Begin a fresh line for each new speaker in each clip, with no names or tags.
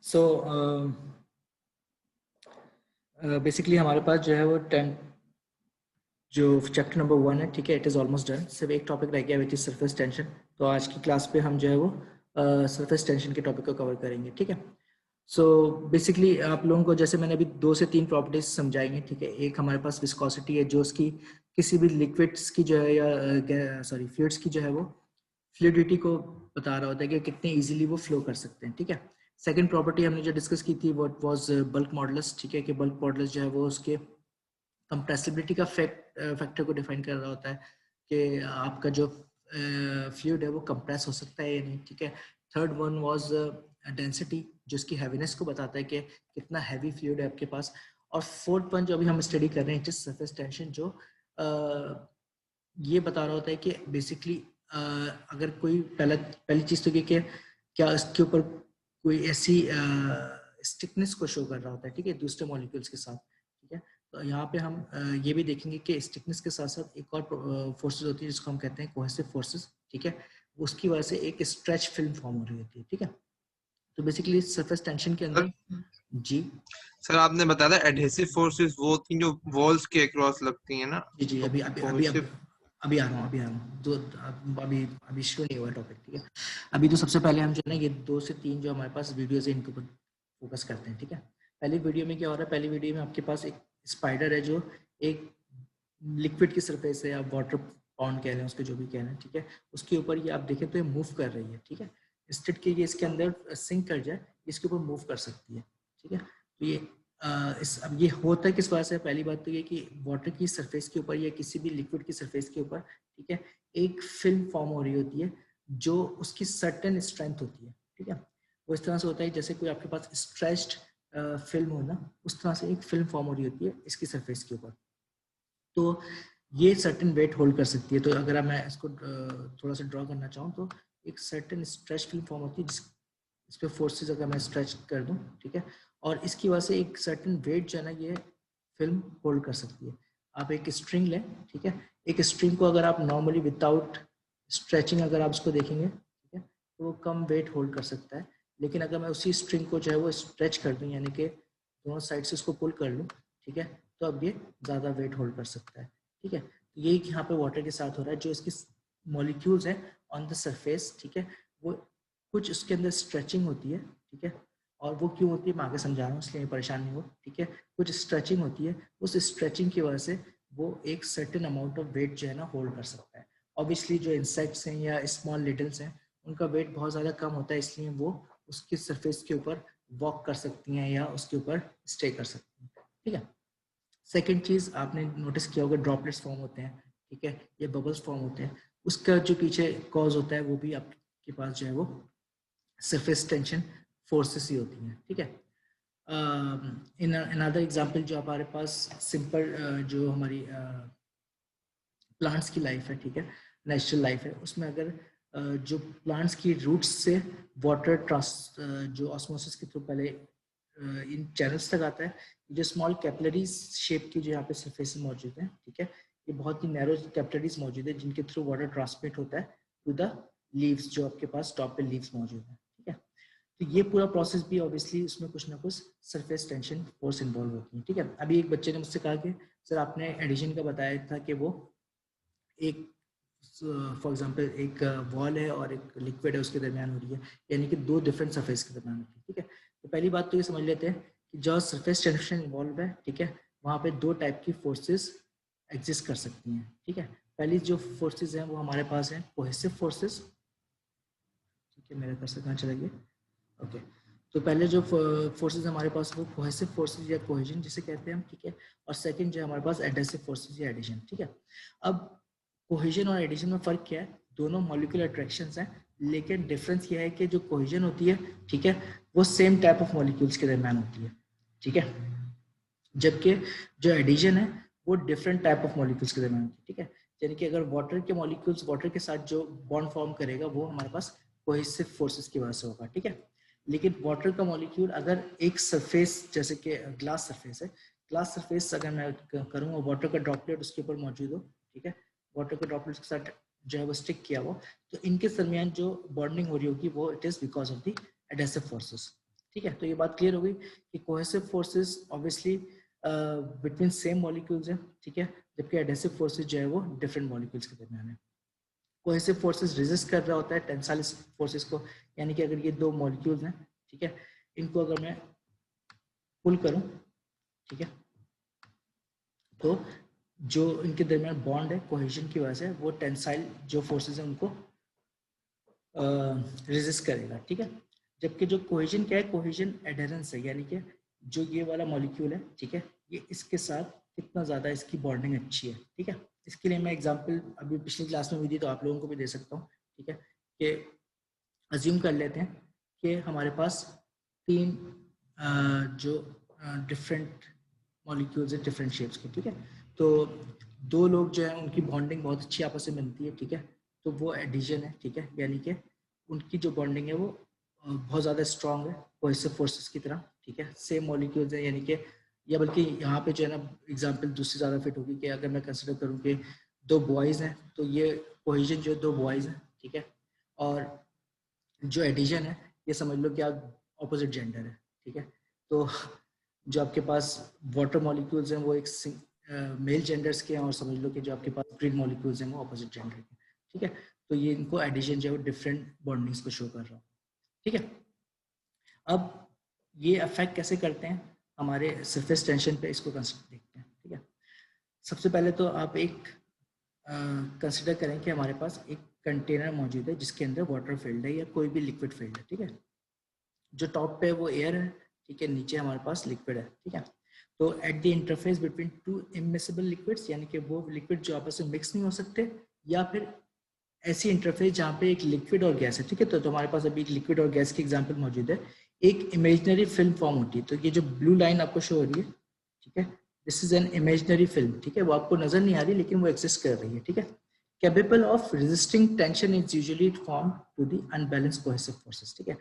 So basically हमारे पास जो है वो 10 जो चैप्टर नंबर 1 है, ठीक है, इट इज़ ऑलमोस्ट डन। सिर्फ एक टॉपिक रह गया विच इज सरफेस टेंशन। तो आज की क्लास पे हम जो है वो सरफेस टेंशन के टॉपिक को कवर करेंगे, ठीक है। सो बेसिकली आप लोगों को जैसे मैंने अभी 2 से 3 प्रॉपर्टीज समझाएंगे, ठीक है। एक हमारे पास विस्कोसिटी है जो उसकी किसी भी लिक्विड्स की जो है या सॉरी फ्लूइड्स की जो है वो फ्लूइडिटी को बता रहा होता है कि कितने इजीली वो फ्लो कर सकते हैं, ठीक है। सेकंड प्रॉपर्टी हमने जो डिस्कस की थी व्हाट वाज बल्क मॉडुलस, ठीक है, कि बल्क मॉडुलस जो है वो उसके कंप्रेसिबिलिटी का फैक्टर को डिफाइन कर रहा होता है कि आपका जो फ्लूइड है वो कंप्रेस हो सकता है या नहीं, ठीक है। थर्ड वन वाज डेंसिटी, जो उसकी हैवीनेस को बताता है कि कितना हैवी फ्लूइड है आपके पास। और फोर्थ वन जो अभी हम स्टडी कर रहे हैं, जिस सरफेस टेंशन, जो ये बता रहा होता है कि बेसिकली अगर कोई पहली चीज तो ये कि क्या इसके ऊपर कोई ऐसी स्टिकनेस को शो कर रहा होता है, ठीक है, दूसरे मॉलिक्यूल्स के साथ, ठीक है। तो यहाँ पे हम ये भी देखेंगे कि स्टिकनेस के साथ साथ एक और फोर्सेस होती है जिसको हम कहते हैं कोहेसिव फोर्सेस, ठीक है। उसकी वजह से एक स्ट्रेच फिल्म फॉर्म हो रही होती है, ठीक है। तो बेसिकली सरफेस टेंशन के अंदर जी
सर आपने बताया था एडहेसिव फोर्सेस वो थी जो वॉल्स के अक्रॉस लगती है ना।
जी जी
तो
अभी अभी अभी
कोहेसिव
अभी आ रहा हूँ दो अभी अभी शुरू नहीं हुआ टॉपिक, ठीक है। अभी तो सबसे पहले हम जो है ना ये 2 से 3 जो हमारे पास वीडियोस है इनके ऊपर फोकस करते हैं, ठीक है। पहली वीडियो में क्या हो रहा है, पहली वीडियो में आपके पास एक स्पाइडर है जो एक लिक्विड की सरफेस है, या वाटर पाउंड कह रहे हैं उसके, जो भी कह रहे हैं, ठीक है। उसके ऊपर ये आप देखें तो ये मूव कर रही है, ठीक है। इंस्टेड के ये इसके अंदर सिंक कर जाए, इसके ऊपर मूव कर सकती है, ठीक है। तो ये अब ये होता है किस वजह से, पहली बात तो ये कि वाटर की सरफेस के ऊपर या किसी भी लिक्विड की सरफेस के ऊपर, ठीक है, एक फिल्म फॉर्म हो रही होती है जो उसकी सर्टेन स्ट्रेंथ होती है, ठीक है। वो इस तरह से होता है जैसे कोई आपके पास स्ट्रेच्ड फिल्म हो ना, उस तरह से एक फिल्म फॉर्म हो रही होती है इसकी सरफेस के ऊपर। तो ये सर्टेन वेट होल्ड कर सकती है। तो अगर मैं इसको थोड़ा सा ड्रॉ करना चाहूँ तो एक सर्टेन स्ट्रेच फिल्म फॉर्म होती है इस पे फोर्सेस अगर मैं स्ट्रेच कर दूं, ठीक है, और इसकी वजह से एक सर्टेन वेट जो है ना ये फिल्म होल्ड कर सकती है। आप एक स्ट्रिंग लें, ठीक है, एक स्ट्रिंग को अगर आप नॉर्मली विदाउट स्ट्रेचिंग अगर आप उसको देखेंगे, ठीक है, तो वो कम वेट होल्ड कर सकता है। लेकिन अगर मैं उसी स्ट्रिंग को जो है वो स्ट्रेच कर दूं, यानी कि दोनों साइड से उसको पुल कर लूं, ठीक है, तो अब ये ज़्यादा वेट होल्ड कर सकता है, ठीक है। तो यही यहाँ पे वाटर के साथ हो रहा है, जो इसकी मॉलिक्यूल्स हैं ऑन द सरफेस, ठीक है, वो कुछ उसके अंदर स्ट्रेचिंग होती है, ठीक है। और वो क्यों होती है मैं आगे समझा रहा हूँ, इसलिए परेशान नहीं हो, ठीक है। कुछ स्ट्रेचिंग होती है, उस स्ट्रेचिंग की वजह से वो एक सर्टेन अमाउंट ऑफ वेट जो है ना होल्ड कर सकता है। ऑब्वियसली जो इंसेक्ट्स हैं या स्मॉल लिटल्स हैं उनका वेट बहुत ज़्यादा कम होता है, इसलिए वो उसकी सरफेस के ऊपर वॉक कर सकती हैं या उसके ऊपर स्टे कर सकती हैं, ठीक है। सेकेंड चीज़ आपने नोटिस किया होगा, ड्रॉपलेट्स फॉर्म होते हैं, ठीक है, ये बबल्स फॉर्म होते हैं। उसका जो पीछे कॉज होता है वो भी आपके पास जो है वो सरफेस टेंशन फोर्सेस ही होती हैं, ठीक है। इन अनदर एग्जांपल जो हमारे पास सिंपल जो हमारी प्लांट्स की लाइफ है, ठीक है, नेचुरल लाइफ है, उसमें अगर जो प्लांट्स की रूट्स से वाटर जो ऑस्मोसिस के थ्रू पहले इन चैनल्स तक आता है, जो स्मॉल कैपिलरीज शेप की जो यहाँ पे सरफेस मौजूद है, ठीक है, ये बहुत ही नैरो कैपिलरीज मौजूद है जिनके थ्रू वाटर ट्रांसमिट होता है टू द लीव्स, जो आपके पास टॉप पे लीव्स मौजूद है, ठीक है। तो ये पूरा प्रोसेस भी ऑब्वियसली उसमें कुछ ना कुछ सरफेस टेंशन फोर्स इन्वॉल्व होती है, ठीक है। अभी एक बच्चे ने मुझसे कहा कि सर आपने एडिशन का बताया था कि वो एक फॉर एग्जांपल एक वॉल है और एक लिक्विड है उसके दरमियान हो रही है, यानी कि 2 डिफरेंट सरफेस के दरमियान होती है, ठीक है। तो पहली बात तो ये समझ लेते हैं कि जहाँ सरफेस टेंशन इन्वॉल्व है, ठीक है, वहाँ पे 2 टाइप की फोर्सेस एग्जिस्ट कर सकती हैं, ठीक है। पहली जो फोर्सेस हैं वो हमारे पास हैं कोहेसिव फोर्सेस, ठीक है, मेरे कर्सर कहाँ चला गया, ओके। तो पहले जो फोर्सेस हमारे पास वो कोहेसिव फोर्सेस या कोहेजन जिसे कहते हैं हम, ठीक है। और सेकंड जो हमारे पास एडहेसिव फोर्सेस या एडिशन, ठीक है। अब कोहेजन और एडिशन में फर्क क्या है, दोनों मॉलिक्यूलर अट्रैक्शंस हैं, लेकिन डिफरेंस ये है कि जो कोहेजन होती है, ठीक है, वो सेम टाइप ऑफ मॉलिक्यूल्स के दरमियान होती है, ठीक है, जबकि जो एडिशन है वो डिफरेंट टाइप ऑफ मॉलिक्यूल्स के दरमियान होती है, ठीक है। यानी कि अगर वाटर के मॉलिक्यूल्स वाटर के साथ जो बॉन्ड फॉर्म करेगा वो हमारे पास कोहेसिव फोर्सेस की वजह से होगा, ठीक है। लेकिन वाटर का मॉलिक्यूल अगर एक सरफेस जैसे कि ग्लास सरफेस है, ग्लास सरफेस अगर मैं करूँगा वाटर का ड्रॉपलेट उसके ऊपर मौजूद हो, ठीक है, वाटर के ड्रॉपलेट्स के साथ जो है वो स्टिक किया हुआ, तो इनके दरमियान जो बॉन्डिंग हो रही होगी वो it is because of the adhesive forces, ठीक है, तो ये बात क्लियर हो गई कि cohesive forces obviously between same molecules है, ठीक है, जबकि एडहेसिव फोर्सेस जो है वो डिफरेंट मॉलिक्यूल्स के दरमियान है। कोहेसिव फोर्सेस रेजिस्ट कर रहा होता है टेंसाइल फोर्सेस को, यानी कि अगर ये दो मॉलिक्यूल्स हैं, ठीक है, इनको अगर मैं पुल करूं, ठीक है, तो जो इनके दरमियान बॉन्ड है कोहेजन की वजह से, वो टेंसाइल जो फोर्सेस हैं उनको रेजिस्ट करेगा, ठीक है। जबकि जो कोहेजन क्या है, कोहेजन एडहेरेंस है, यानी कि जो ये वाला मॉलिक्यूल है, ठीक है, ये इसके साथ कितना ज़्यादा इसकी बॉन्डिंग अच्छी है, ठीक है। इसके लिए मैं एग्जांपल अभी पिछली क्लास में भी दी, तो आप लोगों को भी दे सकता हूँ, ठीक है, कि अज्यूम कर लेते हैं कि हमारे पास तीन जो डिफरेंट मॉलिक्यूल्स है डिफरेंट शेप्स के, ठीक है, तो दो लोग जो है उनकी बॉन्डिंग बहुत अच्छी आपस में बनती है, ठीक है, तो वो एडिशन है, ठीक है, यानी कि उनकी जो बॉन्डिंग है वो बहुत ज़्यादा स्ट्रॉन्ग है कोहेसिव फोर्सेस की तरह, ठीक है, सेम मॉलिक्यूल्स है, यानी कि या बल्कि यहाँ पे जो है ना एग्जांपल दूसरी ज़्यादा फिट होगी कि अगर मैं कंसिडर करूँ कि दो बॉयज़ हैं, तो ये कोहेजन जो है दो बॉयज़ हैं, ठीक है, और जो एडिशन है ये समझ लो कि आप ऑपोजिट जेंडर है, ठीक है, तो जो आपके पास वाटर मॉलिक्यूल्स हैं वो एक मेल जेंडर्स के हैं, और समझ लो कि जो आपके पास ग्रीन मॉलिक्यूल्स हैं वो ऑपोजिट जेंडर के, ठीक है, तो ये इनको एडिशन जो है वो डिफरेंट बॉन्डिंग्स को शो कर रहा है, ठीक है। अब ये अफेक्ट कैसे करते हैं हमारे सरफेस टेंशन पे, इसको देखते हैं, ठीक है। सबसे पहले तो आप एक कंसिडर करें कि हमारे पास एक कंटेनर मौजूद है जिसके अंदर वाटर फील्ड है या कोई भी लिक्विड फील्ड है, ठीक है, जो टॉप पे वो एयर है, ठीक है, नीचे हमारे पास लिक्विड है, ठीक है, तो at the interface between two immiscible liquids, यानी कि वो लिक्विड जो आपस में मिक्स नहीं हो सकते, या फिर ऐसी इंटरफेस जहाँ पे एक लिक्विड और गैस है, ठीक है, तो हमारे पास अभी एक लिक्विड और गैस की एग्जांपल मौजूद है, एक इमेजिनरी फिल्म फॉर्म होती है, तो ये जो ब्लू लाइन आपको शो हो रही है, ठीक है, this is an imaginary film, ठीक है, वो आपको नजर नहीं आ रही लेकिन वो एग्जिस्ट कर रही है, ठीक है, capable of resisting tension is usually form to the unbalance cohesive forces, ठीक है।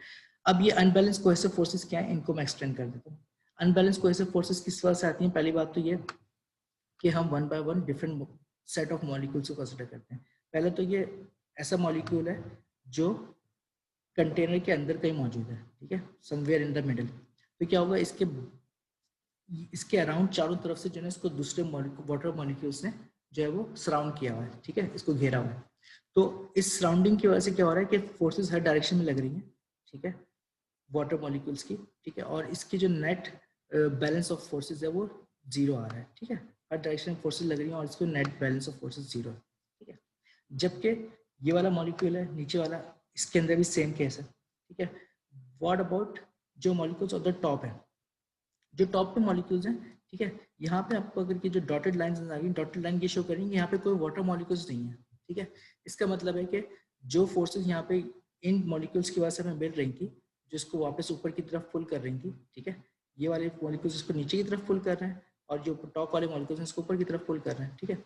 अब ये अनबैलेंस कोहेसिव फोर्सेस क्या है, इनको मैं एक्सप्लेन कर देता हूँ। अनबैलेंस कोहेसिव फोर्सेस किस वजह से आती हैं? पहली बात तो ये कि हम one by one different set of molecules को कंसिडर करते हैं। पहले तो ये ऐसा मॉलिक्यूल है जो कंटेनर के अंदर कहीं मौजूद है, ठीक है, समवेयर इन द मिडिल, तो क्या होगा, इसके अराउंड चारों तरफ से जो है इसको दूसरे वाटर मॉलिक्यूल्स ने जो है वो सराउंड किया हुआ है, ठीक है, इसको घेरा हुआ है। तो इस सराउंडिंग की वजह से क्या हो रहा है कि फोर्सेस हर डायरेक्शन में लग रही हैं, ठीक है, वाटर मॉलिक्यूल्स की, ठीक है, और इसकी जो नेट बैलेंस ऑफ फोर्सेस है वो जीरो आ रहा है, ठीक है, हर डायरेक्शन में फोर्सेस लग रही हैं और इसको net balance of forces zero है, ठीक है। जबकि ये वाला मॉलिक्यूल है नीचे वाला, इसके अंदर भी सेम केस है, ठीक है। व्हाट अबाउट जो मॉलिक्यूल्स ऑफ द टॉप है, जो टॉप पे मॉलिक्यूल्स हैं, ठीक है, यहाँ पे आपको अगर की जो डॉटेड लाइंस आ गई, डॉटेड लाइन ये शो करेंगे यहाँ पे कोई वाटर मॉलिक्यूल्स नहीं है, ठीक है। इसका मतलब है कि जो फोर्सेस यहाँ पे इन मॉलिक्यूल्स की वजह से हमें मिल रही थी, जिसको वापस ऊपर की तरफ पुल कर रही थी, ठीक है, ये वाले मॉलिक्यूल्स इसको नीचे की तरफ पुल कर रहे हैं, और जो टॉप वाले मॉलिक्यूल्स इसको ऊपर की तरफ पुल कर रहे हैं, ठीक है।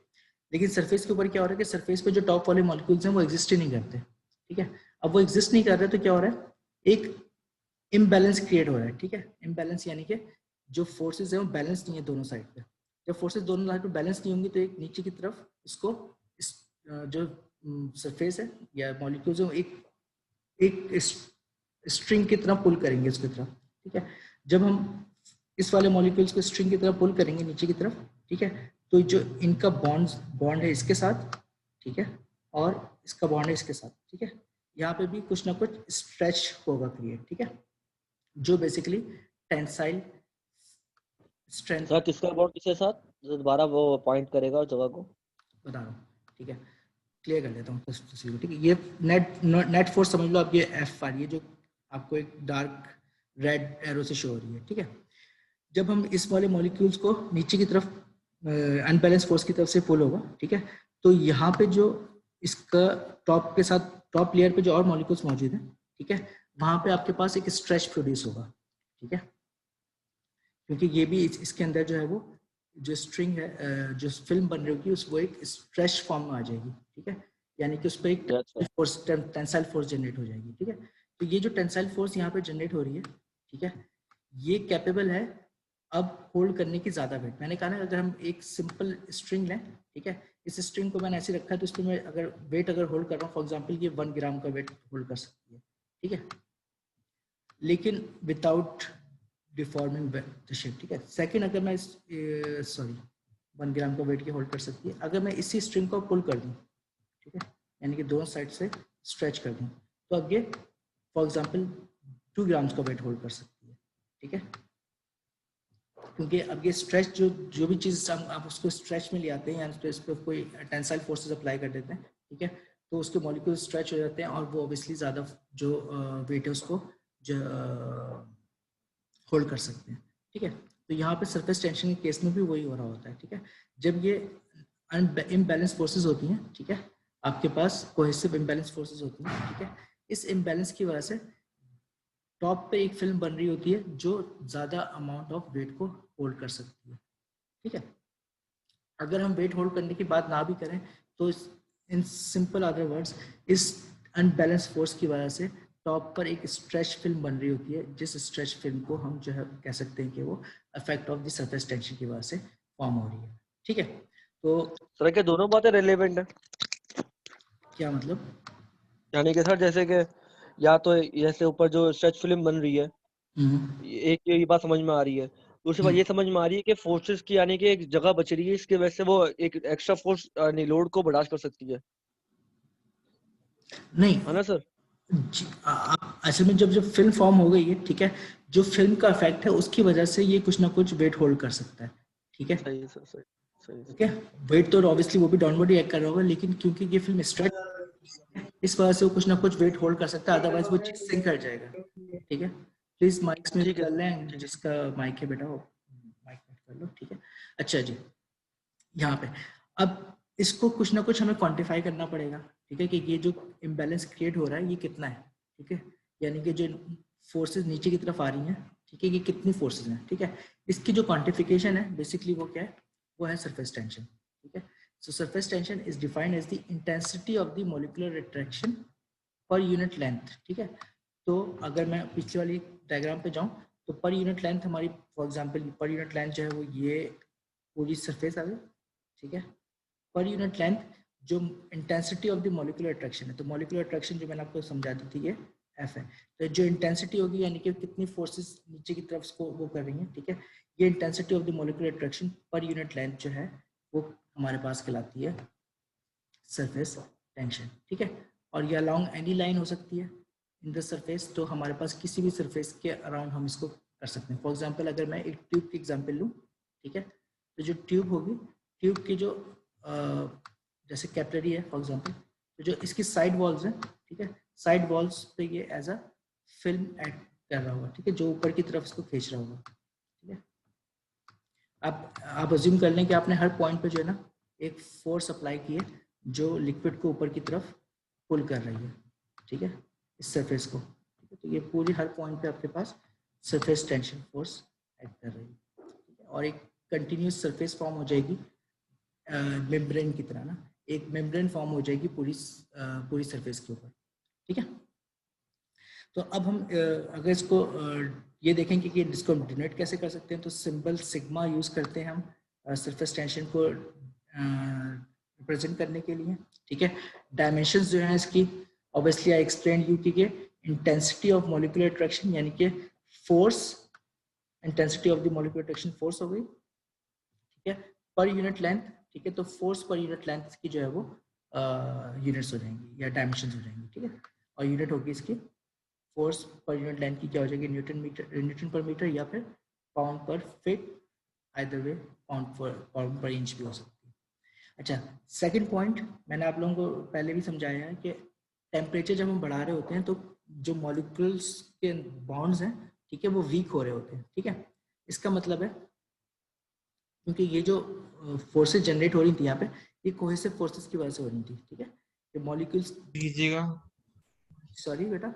लेकिन सरफेस के ऊपर क्या हो रहा है कि सरफेस पे जो टॉप वाले मॉलिक्यूल्स हैं वो एग्जिस्ट ही नहीं करते, ठीक है। अब वो एग्जिस्ट नहीं कर रहे तो क्या हो रहा है, एक इम्बैलेंस क्रिएट हो रहा है, ठीक है। इम्बैलेंस यानी कि जो फोर्सेस है वो बैलेंस नहीं है दोनों साइड पे। जब फोर्सेस दोनों साइड पे बैलेंस नहीं होंगी तो एक नीचे की तरफ इसको इस जो सरफेस है या मॉलिक्यूल्स है एक स्ट्रिंग की तरह पुल करेंगे उसकी तरफ, ठीक है। जब हम इस वाले मॉलिक्यूल्स को स्ट्रिंग की तरफ पुल करेंगे नीचे की तरफ, ठीक है, तो जो इनका बॉन्ड है इसके साथ, ठीक है, और इसका बॉन्ड है इसके साथ, ठीक है, यहाँ पे भी कुछ ना कुछ स्ट्रेच होगा क्रिएट, ठीक है, जो बेसिकली टेंसाइल स्ट्रेंथ
सर किसका बॉन्ड किसके साथ, दोबारा वो पॉइंट करेगा उस जगह को
बता रहा हूँ, ठीक है, क्लियर कर लेता हूँ तस्वीर को, ठीक है। ये नेट फोर्स समझ लो आप, ये एफ आ रही है जो आपको एक डार्क रेड एरो से शो हो रही है, ठीक है। जब हम इस वाले मॉलिक्यूल्स को नीचे की तरफ अनबैलेंस फोर्स की तरफ से पुल होगा, ठीक है, तो यहाँ पे जो इसका टॉप के साथ टॉप लेयर पे जो और मॉलिक्यूल्स मौजूद हैं, ठीक है, वहां पे आपके पास एक स्ट्रेच प्रोड्यूस होगा, ठीक है, क्योंकि ये भी इसके अंदर जो है वो जो स्ट्रिंग है, जो फिल्म बन रही होगी उस वो एक स्ट्रेच फॉर्म में आ जाएगी, ठीक है, यानी कि उस पर एक फोर्स टेंसाइल फोर्स जनरेट हो जाएगी, ठीक है। तो ये जो टेंसाइल फोर्स यहाँ पे जनरेट हो रही है, ठीक है, ये कैपेबल है अब होल्ड करने की ज्यादा वेट। मैंने कहा ना अगर हम एक सिंपल स्ट्रिंग लें, ठीक है, इस स्ट्रिंग को मैंने ऐसे रखा है तो इसमें मैं अगर वेट अगर होल्ड कर रहा हूँ, फॉर एग्जाम्पल ये 1 ग्राम का वेट होल्ड कर सकती है, ठीक है। लेकिन विदाउट डिफॉर्मिंग द शेप, ठीक है। सेकंड, अगर मैं 1 ग्राम का वेट की होल्ड कर सकती है, अगर मैं इसी स्ट्रिंग को पुल कर दूं, ठीक है, यानी कि दोनों साइड से स्ट्रेच कर दूं, तो अब ये फॉर एग्जांपल 2 ग्राम्स का वेट होल्ड कर सकती है, ठीक है। क्योंकि अब ये स्ट्रेच जो भी चीज़ आप उसको स्ट्रेच में ले आते हैं, या इस पर कोई टेंसाइल फोर्सेस अप्लाई कर देते हैं, ठीक है, तो उसके मॉलिक्यूल स्ट्रेच हो जाते हैं और वो ऑब्वियसली ज़्यादा जो वेट है उसको होल्ड कर सकते हैं, ठीक है। तो यहाँ पे सरफेस टेंशन के केस में भी वही हो रहा होता है, ठीक है। जब ये इम्बैलेंस फोर्सेस होती हैं, ठीक है, आपके पास कोहेसिव इम्बैलेंस फोर्सेस होती हैं, ठीक है, इस इम्बैलेंस की वजह से टॉप पे एक फिल्म बन रही होती है जो ज़्यादा अमाउंट ऑफ वेट को होल्ड कर सकती है, ठीक है। अगर हम वेट होल्ड करने की बात ना भी करें तो इन सिंपल अदर वर्ड्स, इस अनबैलेंस फोर्स की वजह से टॉप पर एक स्ट्रेच फिल्म बन रही होती है, जिस स्ट्रेच फिल्म को हम जो है कह सकते हैं कि वो effect of the surface tension की वजह से फॉर्म हो रही है, ठीक है। तो
सर क्या दोनों बातें रिलेवेंट है?
क्या मतलब?
यानी कि सर जैसे कि या तो जैसे ऊपर जो स्ट्रेच फिल्म बन रही है, एक ये बात समझ में आ रही है, दूसरी बात ये समझ में आ रही है कि फोर्सेस की यानी कि एक जगह बच रही है, इसकी वजह से वो एक एक्स्ट्रा फोर्स यानी लोड को बर्दाश्त कर सकती है
नहीं
ना सर?
असल में जब फिल्म फॉर्म हो गई है, ठीक है, जो फिल्म का इफेक्ट है उसकी वजह से ये कुछ ना कुछ वेट होल्ड कर सकता है, ठीक है।
सही सर, सही सही
ठीक है, वेट तो ऑब्वियसली वो भी डाउनवर्ड रिएक्ट कर रहा होगा, लेकिन क्योंकि ये फिल्म स्ट्रेच, इस वजह से वो कुछ ना कुछ वेट होल्ड कर सकता है, अदरवाइज वो चीज सिंक कर जाएगा, ठीक है। प्लीज माइक्स म्यूट
ठीक है
कर
सर,
लें,
ठीक है।
जिसका माइक है बेटा वो माइक म्यूट कर लो, ठीक है। अच्छा जी, यहाँ पे अब इसको कुछ ना कुछ हमें क्वांटिफाई करना पड़ेगा, ठीक है, कि ये जो इम्बैलेंस क्रिएट हो रहा है ये कितना है, ठीक है, यानी कि जो फोर्सेस नीचे की तरफ आ रही हैं, ठीक है, ये कितनी फोर्सेस हैं, ठीक है। इसकी जो क्वांटिफिकेशन है बेसिकली वो क्या है, वो है सरफेस टेंशन, ठीक है। So surface tension is defined as the intensity of the molecular attraction per unit length, ठीक है। तो अगर मैं पिछले वाली डायग्राम पे जाऊं तो पर यूनिट लेंथ हमारी, फॉर एग्जांपल पर यूनिट लेंथ जो है वो ये पूरी सरफेस आ गई, ठीक है। पर यूनिट लेंथ जो intensity of the molecular attraction है, तो मॉलिक्यूलर अट्रैक्शन जो मैंने आपको समझा दी थी ये एफ है, तो जो इंटेंसिटी होगी यानी कि कितनी फोर्सेस नीचे की तरफ को वो कर रही हैं, ठीक है, ये intensity of the molecular attraction per unit length जो है वो हमारे पास कहलाती है सरफेस टेंशन, ठीक है। और ये अलोंग एनी लाइन हो सकती है इन द सरफेस, तो हमारे पास किसी भी सरफेस के अराउंड हम इसको कर सकते हैं। फॉर एग्जांपल अगर मैं एक ट्यूब की एग्जांपल लूँ, ठीक है, तो जो ट्यूब होगी, ट्यूब की जो जैसे कैपिलरी है फॉर एग्जांपल, तो जो इसकी साइड वॉल्स हैं, ठीक है, साइड वॉल्स पे ये एज अ फिल्म एक्ट कर रहा होगा, ठीक है, जो ऊपर की तरफ इसको खींच रहा होगा, ठीक है। आप अज्यूम कर लें कि आपने हर पॉइंट पे जो है ना एक फोर्स अप्लाई की है जो लिक्विड को ऊपर की तरफ पुल कर रही है, ठीक है, इस सरफेस को, ठीक है। तो ये पूरी हर पॉइंट पे आपके पास सरफेस टेंशन फोर्स एक्ट कर रही है, ठीक है? और एक कंटिन्यूस सरफेस फॉर्म हो जाएगी मेम्ब्रेन की तरह ना, एक मेम्ब्रेन फॉर्म हो जाएगी पूरी सरफेस के ऊपर, ठीक है। तो अब हम अगर इसको ये देखें कि इसको हम डिनोट कैसे कर सकते हैं, तो सिंबल सिग्मा यूज करते हैं हम सरफेस टेंशन को रिप्रेजेंट करने के लिए, ठीक है। डायमेंशंस जो हैं इसकी, ऑब्वियसली आई एक्सप्लेन यू की इंटेंसिटी ऑफ मॉलिक्यूलर अट्रैक्शन यानी कि force, intensity of the molecular attraction force हो गई, ठीक है, पर यूनिट लेंथ, ठीक है, तो फोर्स पर यूनिट लेंथ की जो है वो यूनिट्स हो जाएंगी या डायमेंशंस हो जाएंगी, ठीक है। और यूनिट होगी इसकी फोर्स पर यूनिट लेंथ की क्या हो जाएगी, न्यूटन पर मीटर या फिर पाउंड पर फीट, आइदर वे पाउंड पर इंच भी हो सकती है। अच्छा, सेकंड पॉइंट मैंने आप लोगों को पहले भी समझाया है कि टेम्परेचर जब हम बढ़ा रहे होते हैं तो जो मॉलिक्यूल्स के बॉन्ड्स हैं, ठीक है, वो वीक हो रहे होते हैं, ठीक है। इसका मतलब है क्योंकि ये जो फोर्सेस जनरेट हो रही थी यहाँ पे, ये कोहेसिव फोर्सेस की वजह से हो रही थी, ठीक है। ये मॉलिक्यूल्स,
कीजिएगा,
सॉरी बेटा,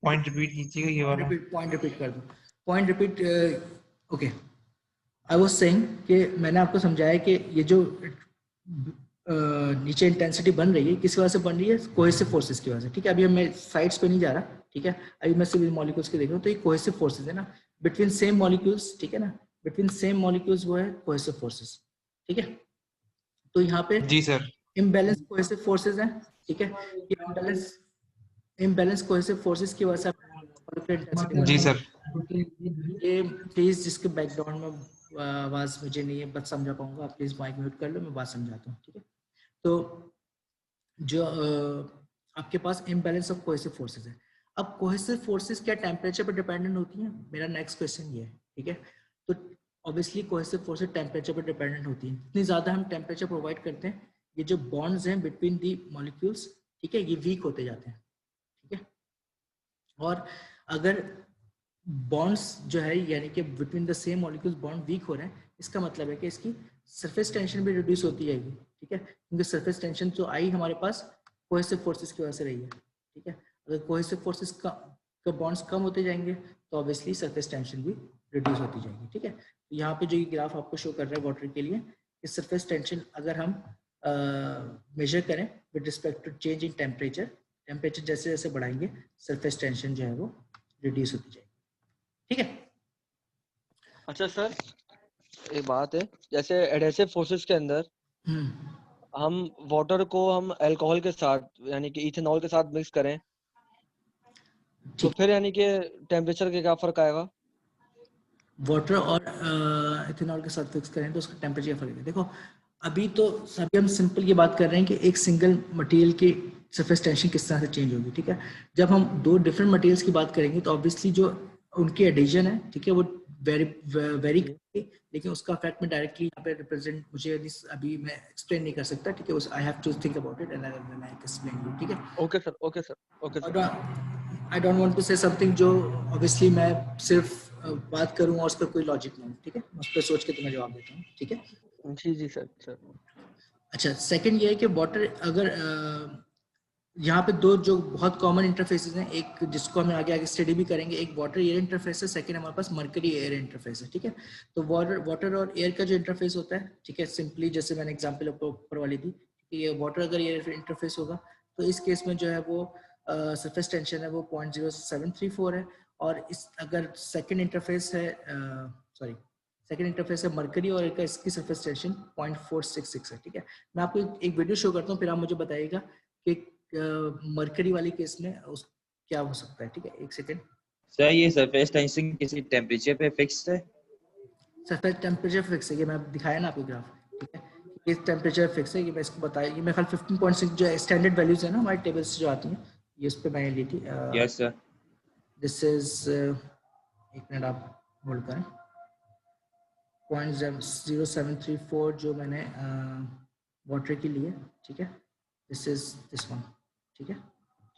पॉइंट रिपीट कीजिएगा ये वाला।
पॉइंट रिपीट कर दूं, point repeat, okay. I was saying कि मैंने आपको समझाया कि ये जो नीचे इंटेंसिटी बन रही है किस वजह से बन रही है, कोहेसिव फोर्सेस की वजह से, ठीक है। अभी मैं साइड्स पे नहीं जा रहा, ठीक है, अभी मैं सिर्फ मॉलिक्यूल्स के देख रहा हूँ, तो ये कोहेसिव फोर्सेस है ना बिटवीन सेम मॉलिक्यूल्स, ठीक है ना, बिटवीन सेम मॉलिक्यूल्स वो है कोहेसिव फोर्सेस, ठीक है। तो यहाँ पे
जी सर।
इम्बैलेंस कोहेसिव फोर्सेस हैं, ठीक है। ये इम्बैलेंस कोहेसिव फोर्सेस की वजह से
जी सर।
ये प्लीज जिसके बैकग्राउंड में आवाज मुझे नहीं है बस समझा पाऊंगा, आप प्लीज माइक म्यूट कर लो, मैं बात समझाता हूँ, ठीक है। तो जो आपके पास इम्बैलेंस ऑफ कोहेसिव फोर्सेस है। अब कोहेसिव फोर्सेस क्या टेम्परेचर पर डिपेंडेंट होती हैं? मेरा नेक्स्ट क्वेश्चन ये है, ठीक है। तो ऑब्वियसली कोहेसिव फोर्सेस टेम्परेचर पर डिपेंडेंट होती हैं। जितनी ज्यादा हम टेम्परेचर प्रोवाइड करते हैं, ये जो बॉन्ड्स हैं बिटवीन दी मॉलिक्यूल्स, ठीक है, ये वीक होते जाते हैं, ठीक है। और अगर बॉन्ड्स जो है यानी कि between the same molecules bond weak हो रहे हैं, इसका मतलब है कि इसकी सरफेस टेंशन भी रिड्यूस होती जाएगी, ठीक है, क्योंकि सरफेस टेंशन जो आई हमारे पास कोहेसिव फोर्सेस की वजह से रही है, ठीक है। अगर कोहेसिव फोर्सेस का बॉन्ड्स कम होते जाएंगे तो ऑब्वियसली सरफेस टेंशन भी रिड्यूस होती जाएगी, ठीक है। तो यहाँ पे जो ये ग्राफ आपको शो कर रहा है वाटर के लिए, कि सरफेस टेंशन अगर हम मेजर करें with respect to change in temperature, temperature जैसे जैसे बढ़ाएंगे सरफेस टेंशन जो है वो रिड्यूस होती जाएगी, ठीक है।
अच्छा सर, एक बात है, जैसे एडहेसिव फोर्सेस के अंदर हम वाटर को हम अल्कोहल के साथ यानी कि इथेनॉल के साथ मिक्स करें तो फिर यानी कि टेम्परेचर के क्या फर्क आएगा?
वाटर और इथेनॉल के साथ फिक्स करें तो उसका टेम्परेचर फर्क है। देखो अभी तो सभी हम सिंपल ये बात कर रहे हैं कि एक सिंगल मटेरियल की सरफेस टेंशन किस तरह से चेंज होगी, ठीक है। जब हम दो डिफरेंट मटेरियल्स की बात करेंगे तो ऑब्वियसली जो उनकी एडिशन है, ठीक है, वो वेरी लेकिन उसका इफेक्ट में डायरेक्टली यहाँ पे रिप्रेजेंट मुझे अभी मैं एक्सप्लेन नहीं कर सकता, ठीक है। I have to think about it and I will explain you, ठीक है।
Okay sir, okay sir, okay sir.
I don't want to say something जो ऑब्वियसली मैं सिर्फ बात करूं और उसका कोई लॉजिक नहीं, ठीक है। उस पर सोच के तुम्हें जवाब देता हूँ, ठीक है।
जी जी सर सर।
अच्छा, सेकंड ये है कि वाटर अगर यहाँ पे दो जो बहुत कॉमन इंटरफेसेस हैं, एक जिसको हम आगे आगे स्टडी भी करेंगे, एक वाटर एयर इंटरफेस है, सेकंड हमारे पास मर्करी एयर इंटरफेस है, ठीक है। तो वाटर और एयर का जो इंटरफेस होता है, ठीक है, सिंपली जैसे मैंने एग्जांपल ऊपर वाली दी कि ये वाटर अगर एयर इंटरफेस होगा तो इस केस में जो है वो सरफेस टेंशन है वो 0.0734 है, और इस अगर सेकंड इंटरफेस है सेकंड इंटरफेस है मर्करी और इसकी सरफेस टेंशन 0.466 है, ठीक है। मैं आपको एक वीडियो शो करता हूँ, फिर आप मुझे बताइएगा कि मर्करी वाली केस में उस क्या हो सकता है, ठीक है। एक सेकंड
सर, ये सरफेस टेंशन किसी टेम्परेचर पे फिक्स्ड है?
सरफेस टेम्परेचर फिक्स है, ये मैं दिखाया ना आपको ग्राफ, ठीक है। ये टेम्परेचर फिक्स है, ये मैं इसको बताया, ये मेरे ख्याल 15.6 जो स्टैंडर्ड वैल्यूज है ना हमारे टेबल से जो आती हैं, ये उस पे मैंने ली थी।
Yes sir.
दिस इज एक मिनट आप होल्ड करें, 0.0734 जो मैंने वाटर की लिए, ठीक है। दिस इज दिस वन, ठीक है।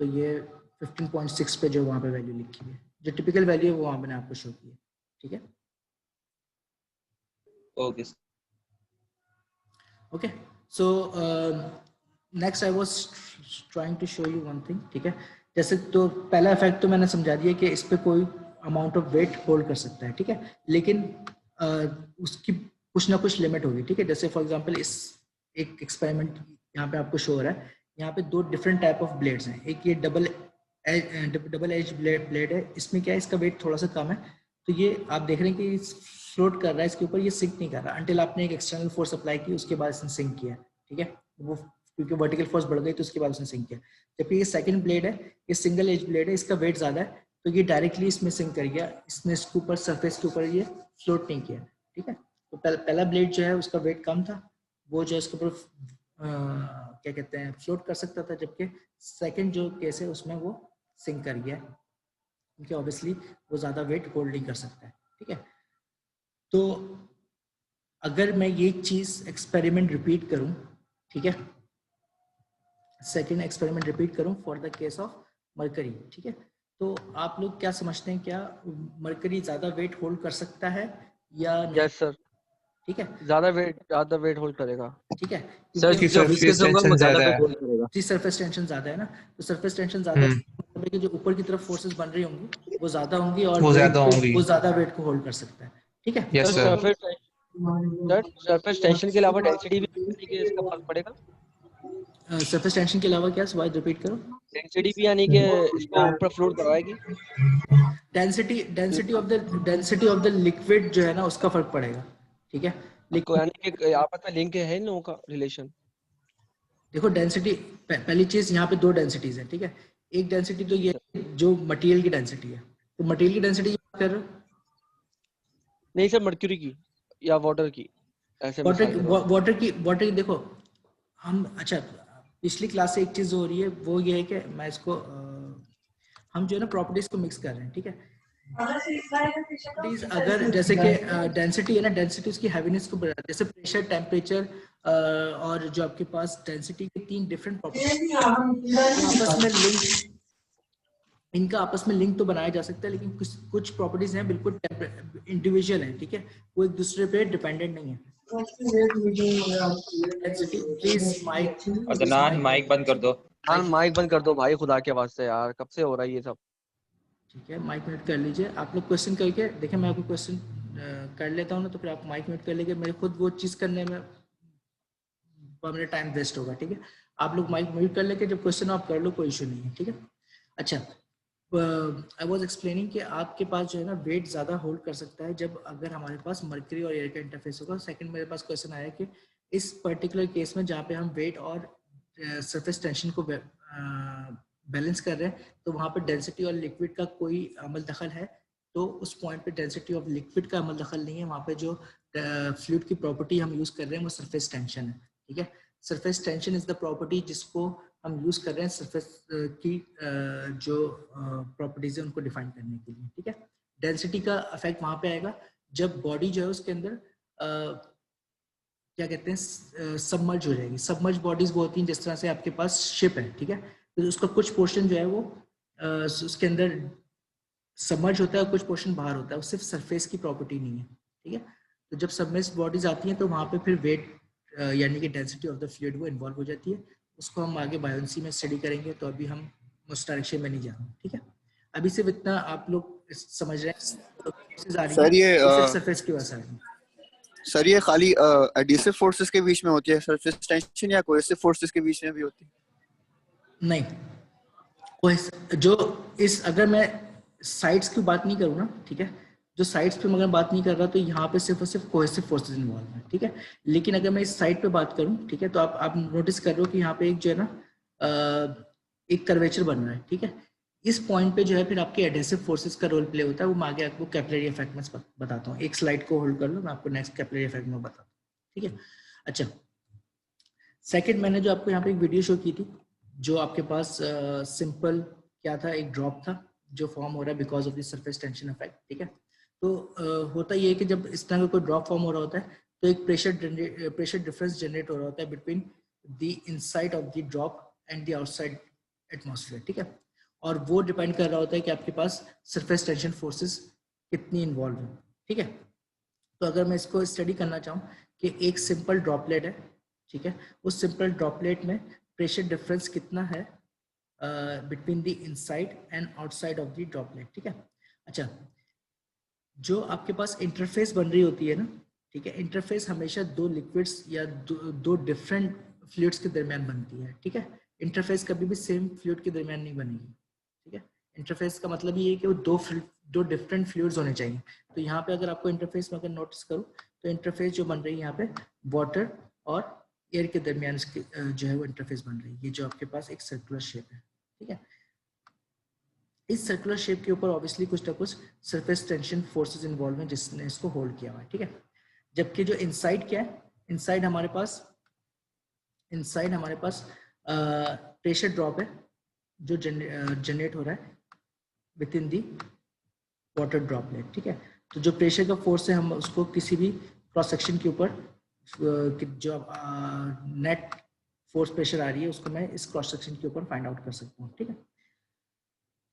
तो ये 15.6 पे जो वहाँ पे वैल्यू लिखी है, जो टिपिकल वैल्यू है वो वहाँ मैंने आपको शो की है, ठीक है।
Okay
okay, so next I was trying to show you one thing, ठीक है। जैसे तो पहला इफेक्ट तो मैंने समझा दिया कि इस पे कोई अमाउंट ऑफ वेट होल्ड कर सकता है, ठीक है, लेकिन उसकी कुछ ना कुछ लिमिट होगी, ठीक है। जैसे फॉर एग्जांपल इस एक एक्सपेरिमेंट यहाँ पे आपको शो हो रहा है, यहाँ पे दो डिफरेंट टाइप ऑफ ब्लेड्स हैं, एक ये डबल एज ब्लेड है, इसमें क्या है, इसका वेट थोड़ा सा कम है, तो ये आप देख रहे हैं कि फ्लोट कर रहा है इसके ऊपर, ये सिंक नहीं कर रहा अंटिल आपने एक एक्सटर्नल फोर्स अप्लाई की, उसके बाद इसने सिंक किया, ठीक है। वो क्योंकि वर्टिकल फोर्स बढ़ गई तो उसके बाद उसने सिंक किया। जबकि ये सेकंड ब्लेड है, ये सिंगल एज ब्लेड है, इसका वेट ज्यादा है, तो ये डायरेक्टली इसमें सिंक कर गया, इसने इसके ऊपर सरफेस के ऊपर ये फ्लोट नहीं किया, ठीक है। तो पहला ब्लेड जो है उसका वेट कम था, वो जो है इसके ऊपर क्या कहते हैं फ्लोट कर सकता था, जबकि सेकंड जो केस है उसमें वो सिंक कर गया, क्योंकि ऑब्वियसली वो ज्यादा वेट होल्ड नहीं कर सकता है, ठीक है। तो अगर मैं ये चीज एक्सपेरिमेंट रिपीट करूं, ठीक है, सेकंड एक्सपेरिमेंट रिपीट करूं for the case of mercury, ठीक है, तो आप लोग क्या समझते हैं, क्या मरकरी ज्यादा वेट होल्ड कर सकता है या नहीं?
यस सर,
ठीक है,
ज्यादा वेट होल्ड करेगा,
ठीक है,
सर की सरफेस टेंशन ज्यादा है,
जी सरफेस टेंशन ज्यादा है ना, तो सरफेस टेंशन ज्यादा है कि जो ऊपर की तरफ फोर्सेस बन रही होंगी वो ज्यादा होंगी और वो ज्यादा वेट को होल्ड कर सकता है, ठीक है।
Yes sir.
सरफेस टेंशन के अलावा डेंसिटी भी कि इसका फर्क पड़ेगा?
सरफेस टेंशन के अलावा क्या, सवाल रिपीट करो।
डेंसिटी भी यानी कि इसको ऊपर फ्लोट करवाएगी?
डेंसिटी ऑफ द लिक्विड जो है ना उसका फर्क पड़ेगा, ठीक है।
लेकिन यानी कि आपस में लिंक है इन लोगों का रिलेशन?
देखो डेंसिटी, पहली चीज यहाँ पे दो डेंसिटीज है, ठीक है। एक डेंसिटी तो ये जो मटेरियल की डेंसिटी है, तो मटेरियल की डेंसिटी की बात कर रहे हो?
नहीं सर, मर्क्यूरी की या वाटर की, ऐसे मैं सवाल कर रहा हूँ।
वाटर की देखो हम, अच्छा पिछली क्लास से एक चीज हो रही है वो ये है कि मैं इसको हम जो है ना प्रॉपर्टीज को मिक्स कर रहे हैं, ठीक है। प्रॉपर्टीज अगर जैसे कि डेंसिटी है ना, डेंसिटी उसकी हैवीनेस को बढ़ाती है, जैसे प्रेशर, टेम्परेचर और जो आपके पास डेंसिटी के 3 डिफरेंट प्रॉपर्टीज आपस में लिंक, इनका आपस में लिंक तो बनाया जा सकता है, लेकिन कुछ प्रॉपर्टीज हैं बिल्कुल इंडिविजुअल हैं, ठीक है, वो एक दूसरे पे डिपेंडेंट नहीं है। प्लीज माइक,
अदनान माइक बंद कर दो।
हाँ माइक बंद कर दो भाई, खुदा के वास्ते यार, कब से हो रहा है ये सब।
ठीक है, माइक म्यूट कर लीजिए आप लोग। क्वेश्चन करके देखिए, मैं आपको क्वेश्चन कर लेता हूँ ना, तो फिर आप माइक म्यूट कर लीजिए, मेरे खुद वो चीज़ करने में मेरा टाइम वेस्ट होगा, ठीक है। आप लोग माइक म्यूट कर लेके जब क्वेश्चन आप कर लो, कोई इशू नहीं है, ठीक है। अच्छा, आई वाज एक्सप्लेनिंग कि आपके पास जो है ना वेट ज़्यादा होल्ड कर सकता है जब अगर हमारे पास मर्करी और एयर का इंटरफेस होगा। सेकंड मेरे पास क्वेश्चन आया कि इस पर्टिकुलर केस में जहाँ पे हम वेट और सरफेस टेंशन को बैलेंस कर रहे हैं, तो वहाँ पे डेंसिटी और लिक्विड का कोई अमल दखल है, तो उस पॉइंट पे डेंसिटी ऑफ लिक्विड का अमल दखल नहीं है। वहाँ पे जो फ्लूइड की प्रॉपर्टी हम यूज़ कर रहे हैं वो सरफेस टेंशन है, ठीक है। Surface tension is the property जिसको हम यूज कर रहे हैं सरफेस की जो प्रॉपर्टीज है उनको डिफाइन करने के लिए, ठीक है। डेंसिटी का इफेक्ट वहां पे आएगा जब बॉडी जो है उसके अंदर क्या कहते हैं सबमर्ज हो जाएगी। सबमर्ज बॉडीज वो होती हैं जिस तरह से आपके पास शिप है, ठीक है, तो उसका कुछ पोर्शन जो है वो उसके अंदर सबमर्ज होता है और कुछ पोर्शन बाहर होता है, वो सिर्फ सरफेस की प्रॉपर्टी नहीं है, ठीक है। तो जब सबमर्ज बॉडीज आती हैं तो वहां पे फिर वेट यानी कि डेंसिटी ऑफ द फ्लूइड वो इन्वॉल्व हो जाती है। उसको हम आगे बायोलॉजी में स्टडी करेंगे, तो अभी हम उस डायरेक्शन में नहीं जा रहे हैं, ठीक है। अभी सिर्फ इतना आप लोग समझ रहे हैं आ रही
सर ये
है सिर्फ सरफेस की वजह से आ रही है।
सर ये खाली एडिसिव फोर्सेस के बीच में होती है सरफेस टेंशन, या कोहेसिव फोर्सेस के बीच में भी होती है?
नहीं, जो इस अगर मैं साइड्स की बात नहीं करूँ ना, ठीक है, जो साइड्स पे मगर बात नहीं कर रहा, तो यहाँ पे सिर्फ और सिर्फ कोहेसिव फोर्सेस इन्वॉल्व है, ठीक है। लेकिन अगर मैं इस साइड पे बात करूँ, ठीक है, तो आप नोटिस कर रहे हो कि यहाँ पे एक जो है ना एक कर्वेचर बन रहा है, ठीक है। इस पॉइंट पे जो है फिर आपके एडहेसिव फोर्सेस का रोल प्ले होता है। वो मैं आगे आपको कैपिलरी इफेक्ट में बताता हूँ। एक स्लाइड को होल्ड कर लो, मैं आपको नेक्स्ट कैपिलरी इफेक्ट में बताता हूँ, ठीक है। अच्छा, सेकंड मैंने जो आपको यहाँ पे एक वीडियो शो की थी, जो आपके पास सिंपल क्या था, एक ड्रॉप था जो फॉर्म हो रहा है because of the surface tension effect, ठीक है। तो होता ये है कि जब इस तरह का कोई ड्रॉप फॉर्म हो रहा होता है तो एक प्रेशर डिफरेंस जनरेट हो रहा होता है between the inside of the drop and the outside atmosphere, ठीक है। और वो डिपेंड कर रहा होता है कि आपके पास सरफेस टेंशन फोर्सेस कितनी इन्वॉल्व है, ठीक है। तो अगर मैं इसको स्टडी करना चाहूँ कि एक सिंपल ड्रॉपलेट है, ठीक है, उस सिंपल ड्रॉपलेट में प्रेशर डिफरेंस कितना है between the inside and outside of the droplet, ठीक है। अच्छा, जो आपके पास इंटरफेस बन रही होती है ना, ठीक है, इंटरफेस हमेशा दो लिक्विड्स या दो डिफरेंट फ्लूइड्स के दरमियान बनती है, ठीक है। इंटरफेस कभी भी सेम फ्लूइड के दरमियान नहीं बनेगी, ठीक है। इंटरफेस का मतलब ये है कि वो दो डिफरेंट फ्लूइड्स होने चाहिए। तो यहाँ पे अगर आपको इंटरफेस में अगर नोटिस करूँ तो इंटरफेस जो बन रही है यहाँ पे वाटर और एयर के दरमियान इसकी जो है वो इंटरफेस बन रही है। ये जो आपके पास एक सर्कुलर शेप है, ठीक है। इस सर्कुलर शेप के ऊपर ऑब्वियसली कुछ ना कुछ सरफेस टेंशन फोर्सेस इन्वॉल्व हैं जिसने इसको होल्ड किया हुआ है, ठीक है। जबकि जो इनसाइड क्या है, इनसाइड हमारे पास प्रेशर ड्रॉप है जो जनरेट हो रहा है with in the water droplet, ठीक है। तो जो प्रेशर का फोर्स है हम उसको किसी भी क्रॉस सेक्शन के ऊपर जो नेट फोर्स प्रेशर आ रही है उसको मैं इस क्रॉस सेक्शन के ऊपर फाइंड आउट कर सकता हूँ, ठीक है।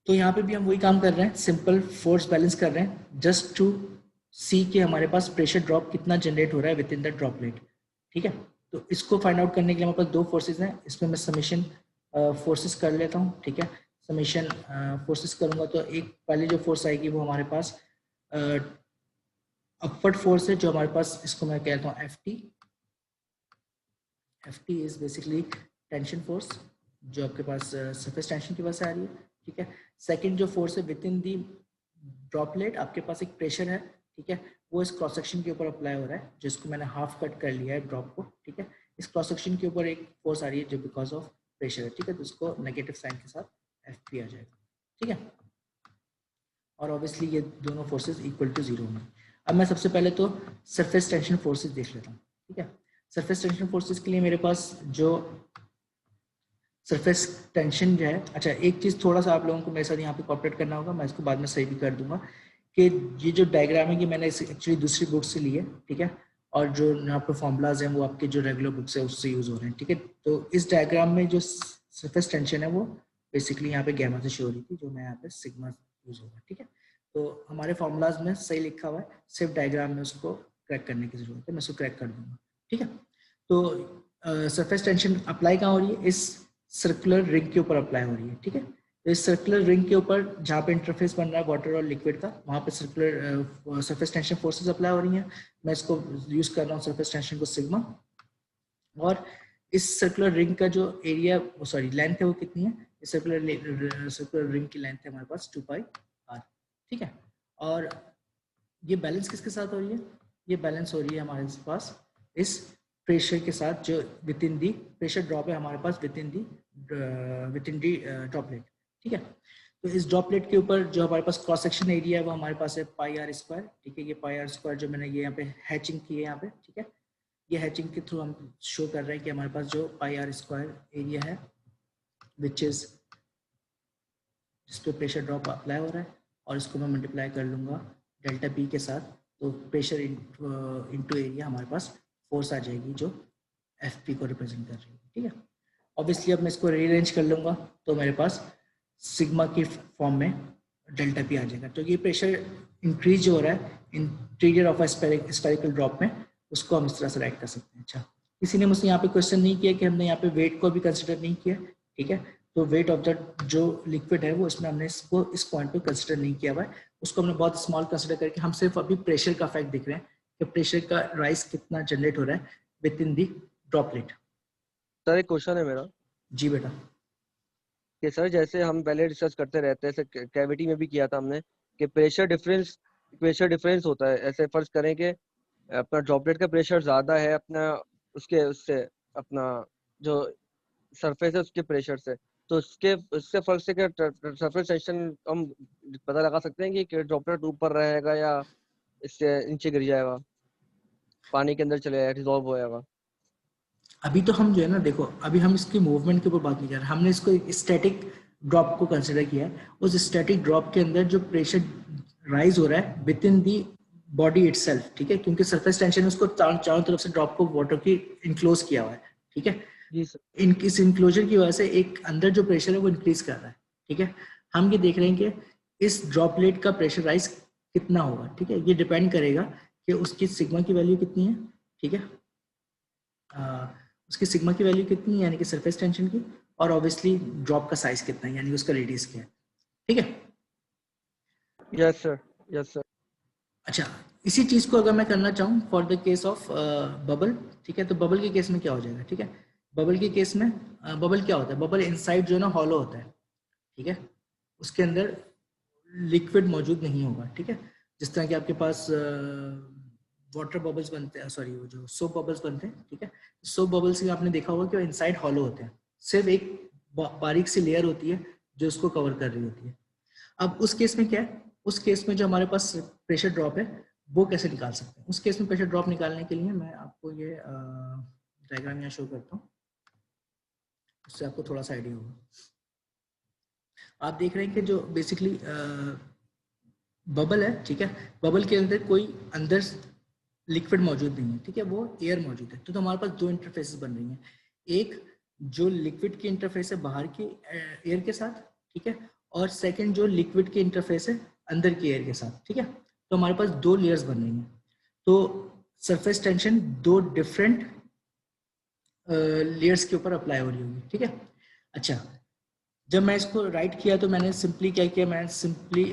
तो यहाँ पे भी हम वही काम कर रहे हैं, सिंपल फोर्स बैलेंस कर रहे हैं जस्ट टू सी कि हमारे पास प्रेशर ड्रॉप कितना जनरेट हो रहा है विद इन द ड्रॉपलेट, ठीक है। तो इसको फाइंड आउट करने के लिए हमारे पास दो फोर्सेज हैं। इसमें मैं समेशन फोर्सेस कर लेता हूँ, ठीक है। समेशन फोर्सेस करूंगा तो एक पहली जो फोर्स आएगी वो हमारे पास अपवर्ड फोर्स है, जो हमारे पास, इसको मैं कहता हूँ F T is basically tension force जो आपके पास सरफेस टेंशन की वजह से आ रही है, ठीक है। सेकंड जो फोर्स है विद इन दी ड्रॉपलेट, आपके पास एक प्रेशर है, ठीक है, वो इस क्रॉस सेक्शन के ऊपर अप्लाई हो रहा है, जिसको मैंने हाफ कट कर लिया है ड्रॉप को, ठीक है। इस क्रॉस सेक्शन के ऊपर एक फोर्स आ रही है जो बिकॉज ऑफ प्रेशर है, ठीक है, तो उसको नेगेटिव साइन के साथ एफ पी आ जाएगा, ठीक है। और ऑब्वियसली ये दोनों फोर्सेस इक्वल टू 0 होंगे। अब मैं सबसे पहले तो सरफेस टेंशन फोर्सेस देख लेता हूँ, ठीक है। सरफेस टेंशन फोर्सेस के लिए मेरे पास जो सरफेस टेंशन जो है, अच्छा एक चीज़ थोड़ा सा आप लोगों को मेरे साथ यहाँ पे कॉपरेट करना होगा, मैं इसको बाद में सही भी कर दूंगा कि ये जो डायग्राम है कि मैंने एक्चुअली दूसरी बुक से ली है, ठीक है, और जो यहाँ पे फॉर्मूलाज हैं वो आपके जो रेगुलर बुक्स है उससे यूज हो रहे हैं, ठीक है। तो इस डायग्राम में जो सरफेस टेंशन है वो बेसिकली यहाँ पे गैमा से शो हो रही थी, जो मैं यहाँ पे सिग्मा यूज होगा, ठीक है। तो हमारे फॉर्मूलाज में सही लिखा हुआ है, सिर्फ डायग्राम में उसको क्रैक करने की जरूरत है, मैं उसको क्रैक कर दूंगा, ठीक है। तो सरफेस टेंशन अप्लाई कहाँ हो रही है, इस सर्कुलर रिंग के ऊपर अप्लाई हो रही है, ठीक है। तो इस सर्कुलर रिंग के ऊपर जहाँ पे इंटरफेस बन रहा है वाटर और लिक्विड का, वहाँ पे circular surface tension forces apply हो रही हैं। मैं इसको यूज कर रहा हूँ सरफेस टेंशन को सिग्मा, और इस सर्कुलर रिंग का जो एरिया सॉरी लेंथ है वो कितनी है, इस सर्कुलर रिंग की लेंथ है हमारे पास 2 पाई r, ठीक है। और ये बैलेंस किसके साथ हो रही है, ये बैलेंस हो रही है हमारे पास इस प्रेशर के साथ जो with in the pressure drop है हमारे पास विद इन दी ड्रॉपलेट, ठीक है। तो इस ड्रॉपलेट के ऊपर जो हमारे पास क्रॉस सेक्शन एरिया है वो हमारे पास है पाई r स्क्वायर, ठीक है। ये पाई r स्क्वायर जो मैंने ये यहाँ पे हैचिंग की है यहाँ पे, ठीक है, ये हैचिंग के थ्रू हम शो कर रहे हैं कि हमारे पास जो पाई r स्क्वायर एरिया है विच इज जिस पे प्रेशर ड्रॉप अप्लाई हो रहा है, और इसको मैं मल्टीप्लाई कर लूँगा डेल्टा पी के साथ, तो प्रेशर इनटू एरिया हमारे पास फोर्स आ जाएगी जो एफ पी को रिप्रेजेंट कर रही है, ठीक है। ऑब्वियसली अब मैं इसको रीअरेंज कर लूँगा तो मेरे पास सिग्मा की फॉर्म में डेल्टा पी आ जाएगा। तो ये प्रेशर इंक्रीज जो हो रहा है इंटीरियर ऑफ स्फेरिकल ड्रॉप में, उसको हम इस तरह से राइट कर सकते हैं। अच्छा, किसी ने मुझसे यहाँ पे क्वेश्चन नहीं किया कि हमने यहाँ पे वेट को भी कंसिडर नहीं किया, ठीक है। तो वेट ऑफ द जो लिक्विड है वो इसमें हमने इसको इस पॉइंट पे कंसिडर नहीं किया हुआ है, उसको हमने बहुत स्मॉल कंसिडर करके हम सिर्फ अभी प्रेशर का इफेक्ट दिख रहे हैं कि प्रेशर का राइज कितना जनरेट हो रहा है with in the droplet.
Sir एक क्वेश्चन है मेरा।
जी बेटा।
कि सर जैसे हम पहले रिसर्च करते रहते हैं, ऐसे कैविटी में भी किया था हमने कि प्रेशर डिफरेंस होता है। ऐसे फर्ज करें कि अपना ड्रॉपलेट का प्रेशर ज्यादा है अपना उससे अपना जो सरफेस है उसके प्रेशर से, तो उससे फर्क से क्या सरफेस टेंशन हम पता लगा सकते हैं कि ड्रॉपलेट ऊपर रहेगा या इससे नीचे गिर जाएगा, पानी के अंदर चले जाएगा, डिसॉल्व हो जाएगा।
अभी तो हम जो है ना देखो, अभी हम इसकी मूवमेंट के ऊपर बात नहीं कर रहे, हमने इसको स्टैटिक ड्रॉप को कंसिडर किया है। उस स्टैटिक ड्रॉप के अंदर जो प्रेशर राइज हो रहा है with in the body itself, ठीक है, क्योंकि सरफेस टेंशन उसको चारों तरफ से ड्रॉप को वाटर की इनक्लोज किया हुआ है, ठीक है।
जी सर।
इस इनक्लोजर की वजह से एक अंदर जो प्रेशर है वो इंक्रीज कर रहा है, ठीक है। हम ये देख रहे हैं कि इस ड्रॉपलेट का प्रेशर राइज कितना होगा, ठीक है। ये डिपेंड करेगा कि उसकी सिग्मा की वैल्यू कितनी है, ठीक है, उसकी सिग्मा की वैल्यू कितनी है यानी कि सरफेस टेंशन की, और ऑब्वियसली ड्रॉप का साइज कितना है यानी उसका रेडियस क्या है, ठीक है।
Yes sir, yes sir.
अच्छा, इसी चीज को अगर मैं करना चाहूँ for the case of bubble, ठीक है, तो बबल के केस में क्या हो जाएगा, ठीक है। बबल के केस में बबल क्या होता है, बबल इनसाइड जो है ना हॉलो होता है, ठीक है, उसके अंदर लिक्विड मौजूद नहीं होगा, ठीक है। जिस तरह कि आपके पास वाटर बबल्स बनते हैं, सॉरी वो जो सोप बबल्स बनते हैं, ठीक है, सोप बबल्स ही आपने देखा होगा कि वो इनसाइड हॉलो होते हैं, सिर्फ एक बारीक सी लेयर होती है जो उसको कवर कर रही होती है। अब उस केस में क्या है, उस केस में जो हमारे पास प्रेशर ड्रॉप है वो कैसे निकाल सकते हैं। उस केस में प्रेशर ड्रॉप निकालने के लिए मैं आपको ये डायग्राम यहाँ शो करता हूँ, उससे आपको थोड़ा सा आइडिया होगा। आप देख रहे हैं कि जो बेसिकली बबल है, ठीक है, बबल के अंदर कोई अंदर लिक्विड मौजूद नहीं है, ठीक है, वो एयर मौजूद है। तो हमारे पास दो इंटरफेसेस बन रही हैं, एक जो लिक्विड की इंटरफेस है बाहर की एयर के साथ, ठीक है, और सेकंड जो लिक्विड की इंटरफेस है अंदर की एयर के साथ, ठीक है। तो हमारे पास दो लेयर्स बन रही हैं, तो सरफेस टेंशन दो डिफरेंट लेयर्स के ऊपर अप्लाई हो रही होगी, ठीक है। अच्छा, जब मैं इसको राइट किया तो मैंने सिंपली क्या किया, मैंने सिंपली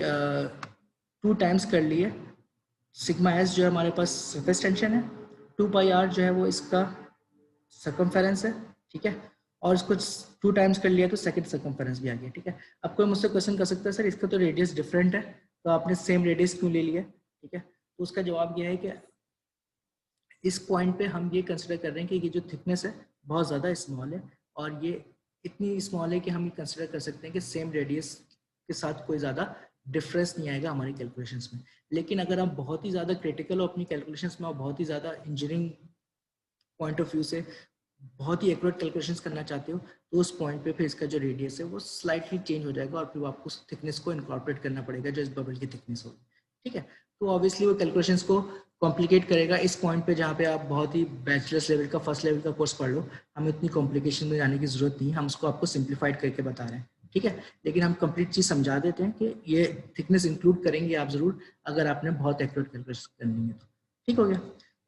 2 टाइम्स कर लिए सिग्मा एस जो है हमारे पास सरफेस टेंशन है, 2 पाई आर जो है वो इसका सर्कमफेरेंस है, ठीक है, और इसको 2 टाइम्स कर लिया तो सेकंड सर्कमफेरेंस भी आ गया, ठीक है। अब कोई मुझसे क्वेश्चन कर सकता है सर इसका तो रेडियस डिफरेंट है तो आपने सेम रेडियस क्यों ले लिया, ठीक है। तो उसका जवाब यह है कि इस पॉइंट पे हम ये कंसिडर कर रहे हैं कि ये जो थिकनेस है बहुत ज़्यादा स्मॉल है, और ये इतनी स्मॉल है कि हम ये कंसिडर कर सकते हैं कि सेम रेडियस के साथ कोई ज़्यादा डिफरेंस नहीं आएगा हमारी कैलकुलेशंस में। लेकिन अगर आप बहुत ही ज़्यादा क्रिटिकल हो अपनी कैलकुलेशंस में और बहुत ही ज़्यादा इंजीनियरिंग पॉइंट ऑफ व्यू से बहुत ही एक्यूरेट कैलकुलेशंस करना चाहते हो तो उस पॉइंट पे फिर इसका जो रेडियस है वो स्लाइटली चेंज हो जाएगा और फिर आपको उस थिकनेस को इनकॉर्पोरेट करना पड़ेगा जो इस बबल की थिकनेस होगी, ठीक है। तो ऑब्वियसली वो कैलकुलेशंस को कॉम्प्लिकेट करेगा इस पॉइंट पे जहाँ पे आप बहुत ही बैचलर्स लेवल का फर्स्ट लेवल का कोर्स पढ़ लो, हमें इतनी कॉम्प्लिकेशन में जाने की जरूरत नहीं है, हम उसको आपको सिंप्लीफाइड करके बता रहे हैं, ठीक है। लेकिन हम कंप्लीट चीज समझा देते हैं कि ये थिकनेस इंक्लूड करेंगे आप जरूर अगर आपने बहुत एक्यूरेट कैलकुलेशन करनी है तो, ठीक हो गया।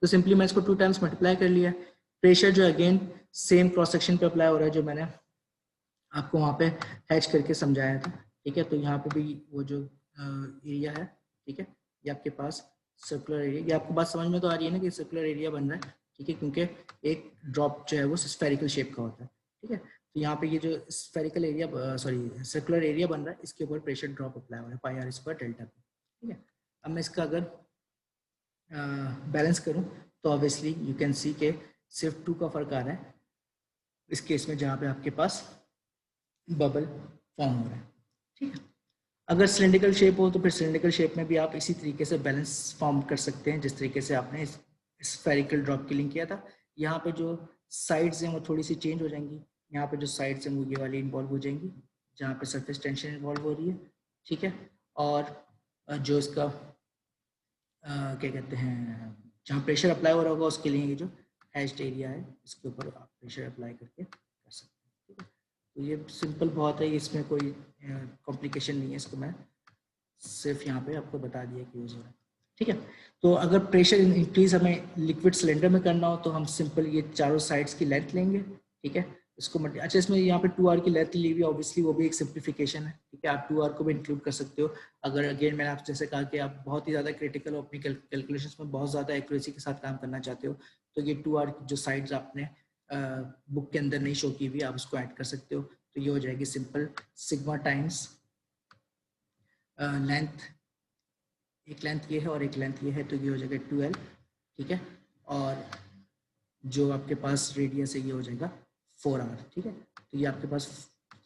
तो सिंपली मैं इसको 2 टाइम्स मल्टीप्लाई कर लिया। प्रेशर जो अगेन सेम क्रॉस सेक्शन पे अप्लाई हो रहा है जो मैंने आपको वहाँ पे हैच करके समझाया था, ठीक है। तो यहाँ पे भी वो जो एरिया है, ठीक है, ये आपके पास सर्कुलर एरिया, ये आपको बात समझ में तो आ रही है ना कि सर्कुलर एरिया बन रहा है, ठीक है, क्योंकि एक ड्रॉप जो है वो स्फेरिकल शेप का होता है, ठीक है। तो यहाँ पे ये जो spherical area sorry circular area बन रहा है इसके ऊपर प्रेशर ड्रॉप अप्लाई हो रहा है पाई आर स्क्वायर डेल्टा पे, ठीक है। अब मैं इसका अगर बैलेंस करूँ तो ऑब्वियसली यू कैन सी के सिर्फ 2 का फर्क आ रहा है इस केस में जहाँ पे आपके पास बबल फॉर्म हो रहा है, ठीक है। अगर सिलिंड्रिकल शेप हो तो फिर सिलिंड्रिकल शेप में भी आप इसी तरीके से बैलेंस फॉर्म कर सकते हैं जिस तरीके से आपने स्फेरिकल ड्रॉप के लिए किया था। यहाँ पे जो साइड्स हैं वो थोड़ी सी चेंज हो जाएंगी, यहाँ पे जो साइड्स हैं वो ये वाली इन्वॉल्व हो जाएंगी जहाँ पे सरफेस टेंशन इन्वॉल्व हो रही है, ठीक है। और जो इसका क्या कहते हैं जहाँ प्रेशर अप्लाई हो रहा होगा उसके लिए ये जो हैश्ड एरिया है इसके ऊपर आप प्रेशर अप्लाई करके कर सकते हैं, ठीक है। तो ये सिंपल बहुत है, इसमें कोई कॉम्प्लिकेशन नहीं है, इसको मैं सिर्फ यहाँ पे आपको बता दिया कि यूज हो रहा है, ठीक है। तो अगर प्रेशर इंक्रीज हमें लिक्विड सिलेंडर में करना हो तो हम सिंपल ये चारों साइड्स की लेंथ लेंगे, ठीक है। इसको अच्छा इसमें यहाँ पे 2r की लेंथ ली हुई, ऑब्वियसली वो भी एक सिंप्लीफिकेशन है, ठीक है। आप 2r को भी इंक्लूड कर सकते हो अगर अगेन मैंने आपसे जैसे कहा कि आप बहुत ही ज़्यादा क्रिटिकल हो अपनी कैलकुलेशंस में बहुत ज़्यादा एक्यूरेसी के साथ काम करना चाहते हो तो ये 2r जो साइड्स आपने बुक के अंदर नहीं शो की हुई आप उसको ऐड कर सकते हो। तो ये हो जाएगी सिंपल सिग्मा टाइम्स लेंथ, एक लेंथ ये है और एक लेंथ ये है तो ये हो जाएगा 2l, ठीक है। और जो आपके पास रेडियस है ये हो जाएगा 4r, ठीक है। तो ये आपके पास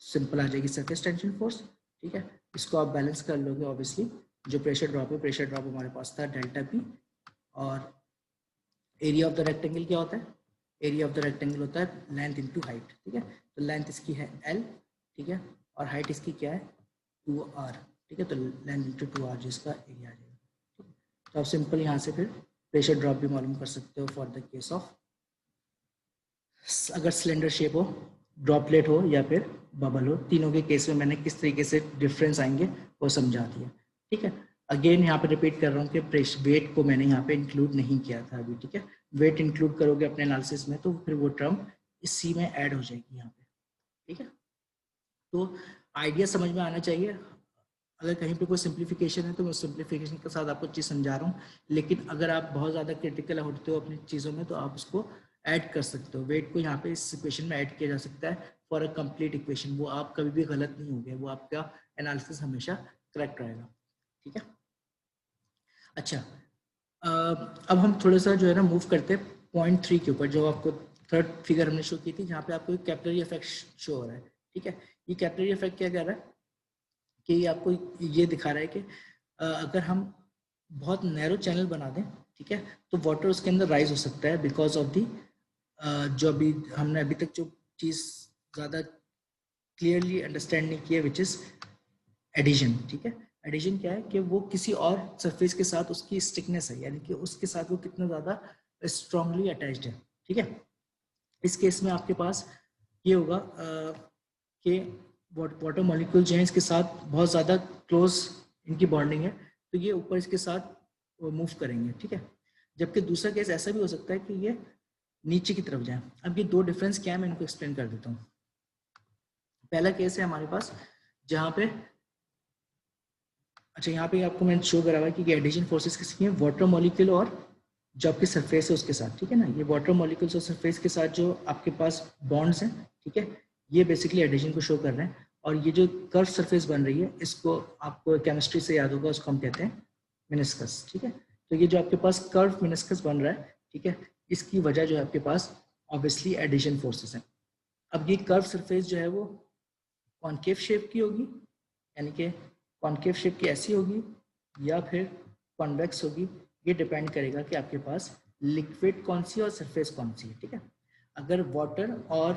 सिंपल आ जाएगी सरफेस टेंशन फोर्स, ठीक है। इसको आप बैलेंस कर लोगे ऑब्वियसली जो प्रेशर ड्रॉप है, प्रेशर ड्रॉप हमारे पास था डेल्टा पी और एरिया ऑफ द रेक्टेंगल क्या होता है, एरिया ऑफ द रेक्टेंगल होता है लेंथ इनटू हाइट, ठीक है। तो लेंथ इसकी है l, ठीक है, और हाइट इसकी क्या है 2r, ठीक है। तो लेंथ इनटू 2r जिसका एरिया आ जाएगा, तो आप सिंपल यहाँ से फिर प्रेशर ड्रॉप भी मालूम कर सकते हो फॉर द केस ऑफ अगर सिलेंडर शेप हो, ड्रॉपलेट हो या फिर बबल हो, तीनों के केस में मैंने किस तरीके से डिफरेंस आएंगे वो समझा दिया, ठीक है। अगेन यहाँ पे रिपीट कर रहा हूँ कि वेट को मैंने यहाँ पे इंक्लूड नहीं किया था अभी, ठीक है। वेट इंक्लूड करोगे अपने एनालिसिस में तो फिर वो टर्म इसी में ऐड हो जाएगी यहाँ पे, ठीक है। तो आइडिया समझ में आना चाहिए, अगर कहीं पे कोई सिंप्लीफिकेशन है तो मैं सिंप्लीफिकेशन के साथ आपको चीज़ समझा रहा हूँ, लेकिन अगर आप बहुत ज़्यादा क्रिटिकल होते हो अपनी चीज़ों में तो आप उसको ऐड कर सकते हो, वेट को यहाँ पे इस इक्वेशन में ऐड किया जा सकता है फॉर अ कंप्लीट इक्वेशन, वो आप कभी भी गलत नहीं होंगे, वो आपका एनालिसिस हमेशा करेक्ट रहेगा, ठीक है। अच्छा अब हम थोड़ा सा जो है ना मूव करते हैं पॉइंट 3 के ऊपर, जो आपको थर्ड फिगर हमने शो की थी जहाँ पे आपको एक कैपिलरी इफेक्ट शो हो रहा है, ठीक है। ये कैपिलरी इफेक्ट क्या कह रहा है कि ये आपको ये दिखा रहा है कि अगर हम बहुत नैरो चैनल बना दें, ठीक है, तो वाटर उसके अंदर राइज हो सकता है बिकॉज ऑफ दी जो अभी हमने अभी तक जो चीज़ ज़्यादा क्लियरली अंडरस्टैंड नहीं किया विच इज़ एडिशन, ठीक है। एडिशन क्या है कि वो किसी और सरफेस के साथ उसकी स्टिकनेस है, यानी कि उसके साथ वो कितना ज़्यादा स्ट्रांगली अटैच्ड है, ठीक है। इस केस में आपके पास ये होगा कि वाटर मॉलिक्यूल जो है इसके साथ बहुत ज़्यादा क्लोज इनकी बॉन्डिंग है तो ये ऊपर इसके साथ मूव करेंगे, ठीक है। जबकि दूसरा केस ऐसा भी हो सकता है कि ये नीचे की तरफ जाए। अब ये दो डिफरेंस क्या है मैं इनको एक्सप्लेन कर देता हूँ। पहला केस है हमारे पास जहाँ पे अच्छा यहाँ पे आपको मैंने शो करा हुआ है कि एडिशन फोर्सेस किसकी हैं, वाटर मॉलिक्यूल और जो आपकी सरफेस है उसके साथ, ठीक है ना। ये वाटर मॉलिक्यूल्स और सरफेस के साथ जो आपके पास बॉन्ड्स हैं, ठीक है, ये बेसिकली एडिशन को शो कर रहे हैं। और ये जो कर्व सरफेस बन रही है इसको आपको केमिस्ट्री से याद होगा, उसको हम कहते हैं मेनिस्कस, ठीक है। तो ये जो आपके पास कर्व मेनिस्कस बन रहा है, ठीक है, इसकी वजह जो है आपके पास ऑब्वियसली एडिशन फोर्सेस है। अब ये कर्व सरफेस जो है वो कॉनकेव शेप की होगी, यानी कि कॉन्केव शेप की ऐसी होगी या फिर कॉन्वेक्स होगी, ये डिपेंड करेगा कि आपके पास लिक्विड कौन सी और सरफेस कौन सी है, ठीक है। अगर वाटर और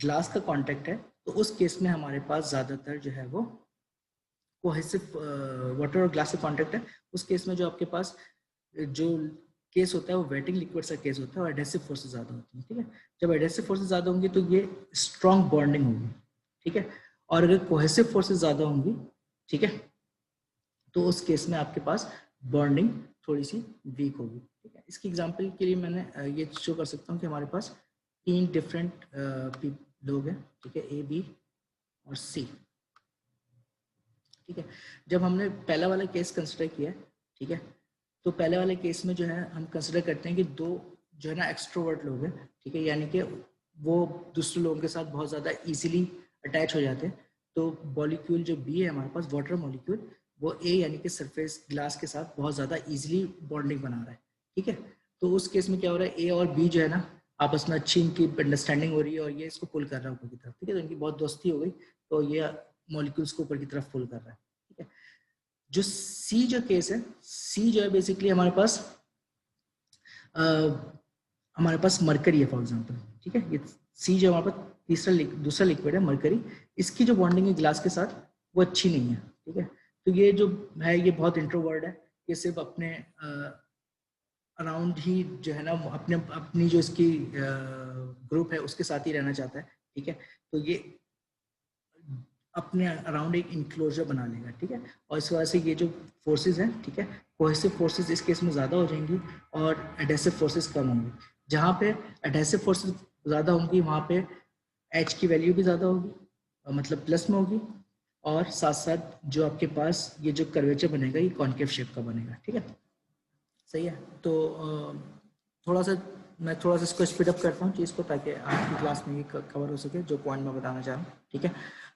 ग्लास का कांटेक्ट है तो उस केस में हमारे पास ज़्यादातर जो है वो कोहेसिव, वाटर और ग्लास का कांटेक्ट है, उस केस में जो आपके पास जो केस होता है वो वेटिंग लिक्विड का केस होता है और एडहेसिव फोर्सेस ज़्यादा होती है, ठीक है। जब एडहेसिव फोर्सेस ज़्यादा होंगी तो ये स्ट्रॉन्ग बॉन्डिंग होगी, ठीक है। और अगर कोहेसिव फोर्सेस ज़्यादा होंगी, ठीक है, तो उस केस में आपके पास बॉन्डिंग थोड़ी सी वीक होगी, ठीक है। इसकी एग्जांपल के लिए मैंने ये शो कर सकता हूँ कि हमारे पास 3 डिफरेंट लोग हैं, ठीक है, ए, बी और सी, ठीक है। जब हमने पहला वाला केस कंसिडर किया, ठीक है, तो पहले वाले केस में जो है हम कंसिडर करते हैं कि 2 जो है ना एक्सट्रोवर्ट लोग हैं, ठीक है, यानी कि वो दूसरे लोगों के साथ बहुत ज़्यादा इजीली अटैच हो जाते हैं। तो मॉलिक्यूल जो बी है हमारे पास, वाटर मॉलिक्यूल, वो ए यानी कि सरफेस ग्लास के साथ बहुत ज़्यादा इजीली बॉन्डिंग बना रहा है, ठीक है। तो उस केस में क्या हो रहा है, ए और बी जो है ना आपस में अच्छी इनकी अंडरस्टैंडिंग हो रही है और ये इसको पुल कर रहा है ऊपर की तरफ, ठीक है। तो इनकी बहुत दोस्ती हो गई, तो ये मॉलिक्यूल्स को ऊपर की तरफ पुल कर रहा है, ठीक है। जो सी जो केस है, सी जो है बेसिकली हमारे पास मरकरी है फॉर एग्जांपल, ठीक है। ये सी जो हमारे पास दूसरा लिक्विड है मरकरी, इसकी जो बॉन्डिंग है ग्लास के साथ वो अच्छी नहीं है, ठीक है। तो ये जो है ये बहुत इंट्रोवर्ट है, ये सिर्फ अपने अराउंड ही जो है ना अपनी जो इसकी ग्रुप है उसके साथ ही रहना चाहता है, ठीक है। तो ये अपने अराउंड एक इंक्लोजर बना लेगा, ठीक है। और इस वजह से ये जो फोर्सेस हैं, ठीक है, कोहेसिव फोर्सेस इस केस में ज़्यादा हो जाएंगी और एडहेसिव फोर्सेस कम होंगी। जहाँ पे एडहेसिव फोर्सेस ज़्यादा होंगी वहाँ पे एच की वैल्यू भी ज़्यादा होगी, मतलब प्लस में होगी, और साथ साथ जो आपके पास ये जो कर्वेचर बनेगा ये कॉन्केव शेप का बनेगा, ठीक है, सही है। तो मैं थोड़ा सा इसको स्पीड अप करता हूँ चीज़ को, ताकि आज की क्लास में ये कवर हो सके जो पॉइंट मैं बताना चाह रहा हूँ, ठीक है।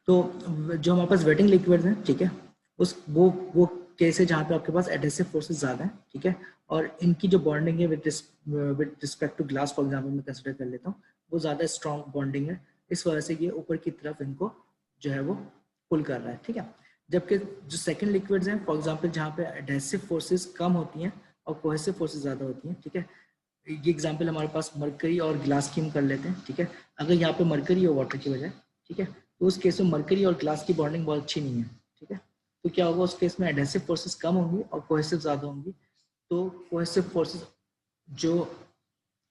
तो जो हमारे पास वेटिंग लिक्विड्स हैं, ठीक है, वो केस है जहाँ पे आपके पास एडहेसिव फोर्सेस ज़्यादा हैं, ठीक है, और इनकी जो बॉन्डिंग है with respect to glass for example मैं कंसिडर कर लेता हूँ, वो ज़्यादा स्ट्रॉन्ग बॉन्डिंग है, इस वजह से ये ऊपर की तरफ इनको जो है वो पुल कर रहा है, ठीक है। जबकि जो सेकेंड लिक्विड्स हैं फॉर एग्जाम्पल जहाँ पे एडहेसिव फोर्सेस कम होती हैं और कोहेसिव फोर्सेस ज़्यादा होती हैं, ठीक है। ये एग्जाम्पल हमारे पास मरकरी और ग्लास की हम कर लेते हैं, ठीक है। अगर यहाँ पे मरकरी हो वाटर की बजाय, ठीक है, तो उस केस में मरकरी और ग्लास की बॉन्डिंग बहुत अच्छी नहीं है, ठीक है। तो क्या होगा, उस केस में एडहेसिव फोर्सेस कम होंगी और कोहेसिव ज़्यादा होंगी। तो कोहेसिव फोर्सेस जो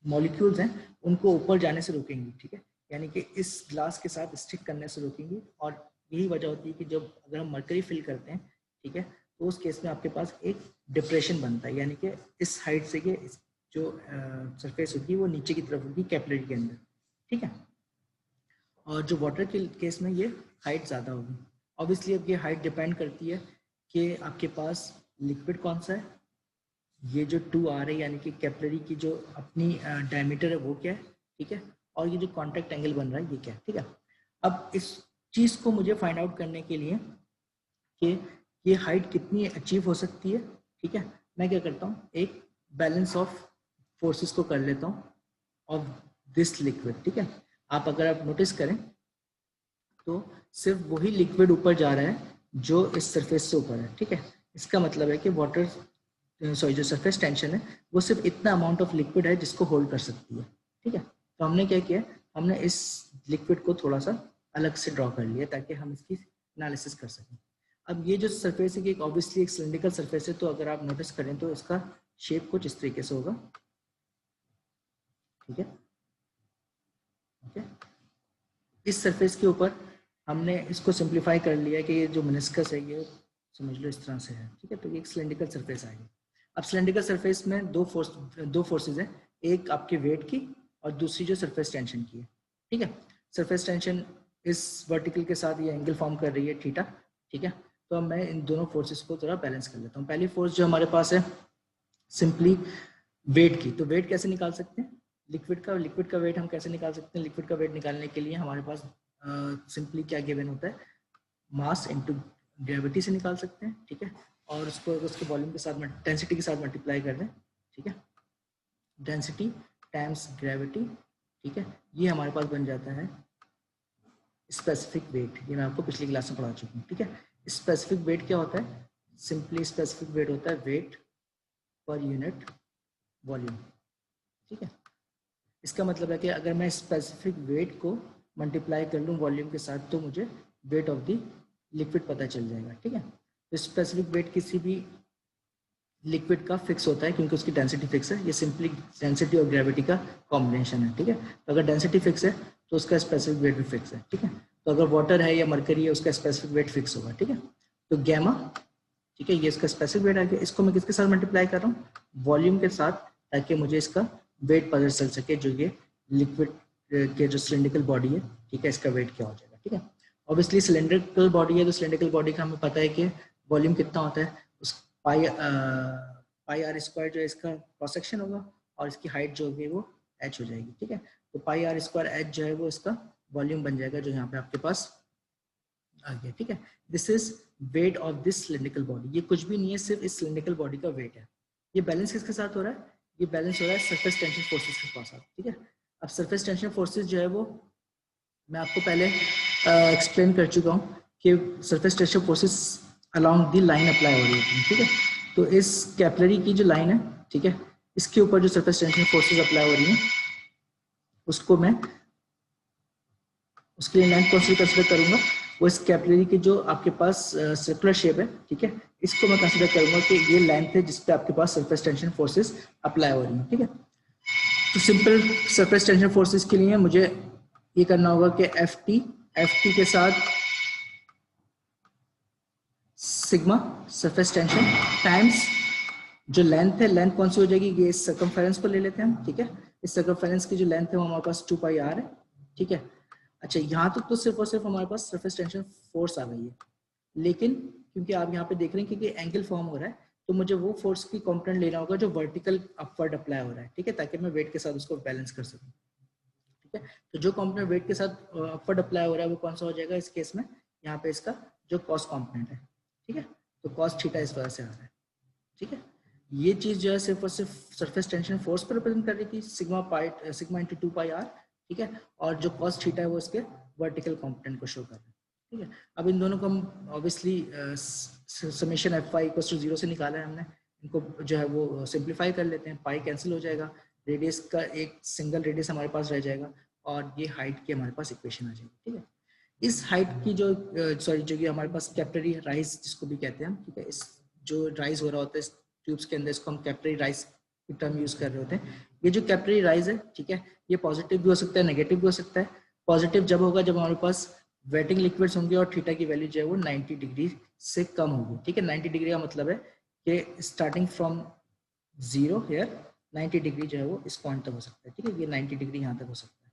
मॉलिक्यूल्स हैं उनको ऊपर जाने से रोकेंगी, ठीक है, यानी कि इस ग्लास के साथ स्टिक करने से रोकेंगी। और यही वजह होती है कि जब अगर हम मरकरी फिल करते हैं, ठीक है, तो उस केस में आपके पास एक डिप्रेशन बनता है, यानी कि इस हाइट से ये जो सरफेस होगी वो नीचे की तरफ होगी कैपिलरी के अंदर, ठीक है। और जो वाटर के केस में ये हाइट ज़्यादा होगी। ऑब्वियसली अब ये हाइट डिपेंड करती है कि आपके पास लिक्विड कौन सा है, ये जो 2R है यानी कि कैपिलरी की जो अपनी डायमीटर है वो क्या है, ठीक है, और ये जो कॉन्टैक्ट एंगल बन रहा है ये क्या है, ठीक है। अब इस चीज़ को मुझे फाइंड आउट करने के लिए कि ये हाइट कितनी अचीव हो सकती है, ठीक है, मैं क्या करता हूँ, एक बैलेंस ऑफ फोर्सेस को कर लेता हूँ ऑफ दिस लिक्विड, ठीक है। अगर आप नोटिस करें तो सिर्फ वही लिक्विड ऊपर जा रहा है जो इस सरफेस से ऊपर है, ठीक है। इसका मतलब है कि जो सरफेस टेंशन है वो सिर्फ इतना अमाउंट ऑफ लिक्विड है जिसको होल्ड कर सकती है, ठीक है। तो हमने क्या किया, हमने इस लिक्विड को थोड़ा सा अलग से ड्रॉ कर लिया ताकि हम इसकी एनालिसिस कर सकें। अब ये जो सरफेस है कि ऑब्वियसली एक सिलिंड्रिकल सरफेस है, तो अगर आप नोटिस करें तो इसका शेप कुछ इस तरीके से होगा, ठीक है, ओके। इस सरफेस के ऊपर हमने इसको सिंप्लीफाई कर लिया कि ये जो मेनिस्कस है ये समझ लो इस तरह से है, ठीक है। तो ये एक सिलिंड्रिकल सरफेस आएगी। अब सिलिंड्रिकल सरफेस में दो फोर्सेज हैं, एक आपके वेट की और दूसरी जो सरफेस टेंशन की है, ठीक है। सरफेस टेंशन इस वर्टिकल के साथ ये एंगल फॉर्म कर रही है थीटा, ठीक है। तो अब मैं इन दोनों फोर्सेस को थोड़ा बैलेंस कर लेता हूँ। पहली फोर्स जो हमारे पास है सिंपली वेट की, तो वेट कैसे निकाल सकते हैं, लिक्विड का वेट हम कैसे निकाल सकते हैं। लिक्विड का वेट निकालने के लिए हमारे पास सिंपली क्या गिवन होता है, मास इनटू ग्रेविटी से निकाल सकते हैं, ठीक है। और उसको उसके वॉल्यूम के साथ डेंसिटी के साथ मल्टीप्लाई कर दें, ठीक है, डेंसिटी टाइम्स ग्रेविटी, ठीक है, ये हमारे पास बन जाता है स्पेसिफिक वेट। ये मैं आपको पिछली क्लास में पढ़ा चुका हूँ, ठीक है। स्पेसिफिक वेट क्या होता है? सिंपली स्पेसिफिक वेट होता है वेट पर यूनिट वॉल्यूम, ठीक है। इसका मतलब है कि अगर मैं स्पेसिफिक वेट को मल्टीप्लाई कर लूँ वॉल्यूम के साथ तो मुझे वेट ऑफ द लिक्विड पता चल जाएगा, ठीक है। तो स्पेसिफिक वेट किसी भी लिक्विड का फिक्स होता है क्योंकि उसकी डेंसिटी फिक्स है। ये सिंपली डेंसिटी और ग्रेविटी का कॉम्बिनेशन है, ठीक है। तो अगर डेंसिटी फिक्स है तो उसका स्पेसिफिक वेट भी फिक्स है, ठीक है। तो अगर वाटर है या मरकरी है उसका स्पेसिफिक वेट फिक्स होगा, ठीक है। तो गैमा, ठीक है, ये इसका स्पेसिफिक वेट आ गया। इसको मैं किसके साथ मल्टीप्लाई कर रहा हूँ? वॉल्यूम के साथ, ताकि मुझे इसका वेट पता चल सके जो ये लिक्विड के जो सिलिंड्रिकल बॉडी है, ठीक है, इसका वेट क्या हो जाएगा, ठीक है। ऑब्वियसली सिलिंड्रिकल बॉडी है तो सिलिंड्रिकल बॉडी का हमें पता है कि वॉल्यूम कितना होता है, उस पाई आर स्क्वायर जो है इसका क्रॉस सेक्शन होगा और इसकी हाइट जो होगी वो h हो जाएगी, ठीक है। तो पाई आर स्क्वायर h जो है वो इसका वॉल्यूम बन जाएगा जो यहाँ पे आपके पास आ गया, ठीक है। This is weight of this cylindrical body. ये कुछ भी नहीं है, सिर्फ इस सिलिंड्रिकल बॉडी का वेट है। ये बैलेंस किसके साथ हो रहा है? ये बैलेंस हो रहा है सरफेस टेंशन फोर्सेस के साथ, ठीक है। अब सरफेस टेंशन फोर्सेस जो है वो मैं आपको पहले एक्सप्लेन कर चुका हूँ कि surface tension forces along the line apply हो रही है, ठीक है। तो इस कैपिलरी की जो लाइन है, ठीक है, इसके ऊपर जो सरफेस टेंशन फोर्सेस अप्लाई हो रही हैं उसको मैं उसके लिए लेंथ कौन सी कंसिडर करूंगा? वो इस कैपिलरी की जो आपके पास सर्कुलर शेप है, ठीक है, इसको मैं कंसिडर करूंगा कि ये लेंथ है जिस पे आपके पास सरफेस टेंशन फोर्सेस अप्लाई हो रही हैं, ठीक है। तो सिंपल सरफेस टेंशन फोर्सेस के लिए मुझे ये करना होगा कि एफ टी के साथ सिग्मा सरफेस टेंशन टाइम्स जो लेंथ है, लेंथ कौन सी हो जाएगी? ये इस सर्कमफेरेंस को ले लेते हैं हम, ठीक है। इस सर्कमफेरेंस की जो लेंथ है वो हमारे पास 2 पाई आर है, ठीक है। अच्छा, यहाँ तक तो सिर्फ और सिर्फ हमारे पास सरफेस टेंशन फोर्स आ गई है, लेकिन क्योंकि आप यहाँ पे देख रहे हैं कि एंगल फॉर्म हो रहा है तो मुझे वो फोर्स की कॉम्पोनेंट लेना होगा जो वर्टिकल अपवर्ड अप्लाई हो रहा है, ठीक है, ताकि मैं वेट के साथ उसको बैलेंस कर सकूँ, ठीक है। तो जो कॉम्पोनेंट वेट के साथ अपवर्ड अप्लाई हो रहा है वो कौन सा हो जाएगा इस केस में? यहाँ पे इसका जो कॉस कॉम्पोनेंट है, ठीक है। तो कॉस थीटा इस वजह से आ रहा है, ठीक है। ये चीज जो है सिर्फ और सिर्फ सरफेस टेंशन फोर्स पर रिप्रेजेंट कर रही थी, सिग्मा इंटू 2 पाई आर, ठीक है। और जो कॉस थीटा है वो इसके वर्टिकल कंपोनेंट को शो कर रहा है, ठीक है। अब इन दोनों को हम obviously summation F Y equal to 0 से निकाला है हमने, इनको जो है वो सिंप्लीफाई कर लेते हैं, पाई कैंसिल हो जाएगा, रेडियस का एक सिंगल रेडियस हमारे पास रह जाएगा और ये हाइट की हमारे पास इक्वेशन आ जाएगी, ठीक है। इस हाइट की जो जो कि हमारे पास कैपिलरी राइज जिसको भी कहते हैं हम, ठीक है, इस जो राइज हो रहा होता है ट्यूब्स के अंदर, इसको हम कैपिलरी राइज की टर्म यूज कर रहे होते हैं। ये जो कैपिलरी राइज है, ठीक है, ये पॉजिटिव भी हो सकता है, नेगेटिव भी हो सकता है। पॉजिटिव जब होगा जब हमारे पास वेटिंग लिक्विड्स होंगे और थीटा की वैल्यू जो है वो 90 डिग्री से कम होगी, ठीक है। 90 डिग्री का मतलब है कि स्टार्टिंग फ्रॉम 0 हियर 90 डिग्री जो है वो इस पॉइंट तक हो सकता है, ठीक है। ये 90 डिग्री यहाँ तक हो सकता है,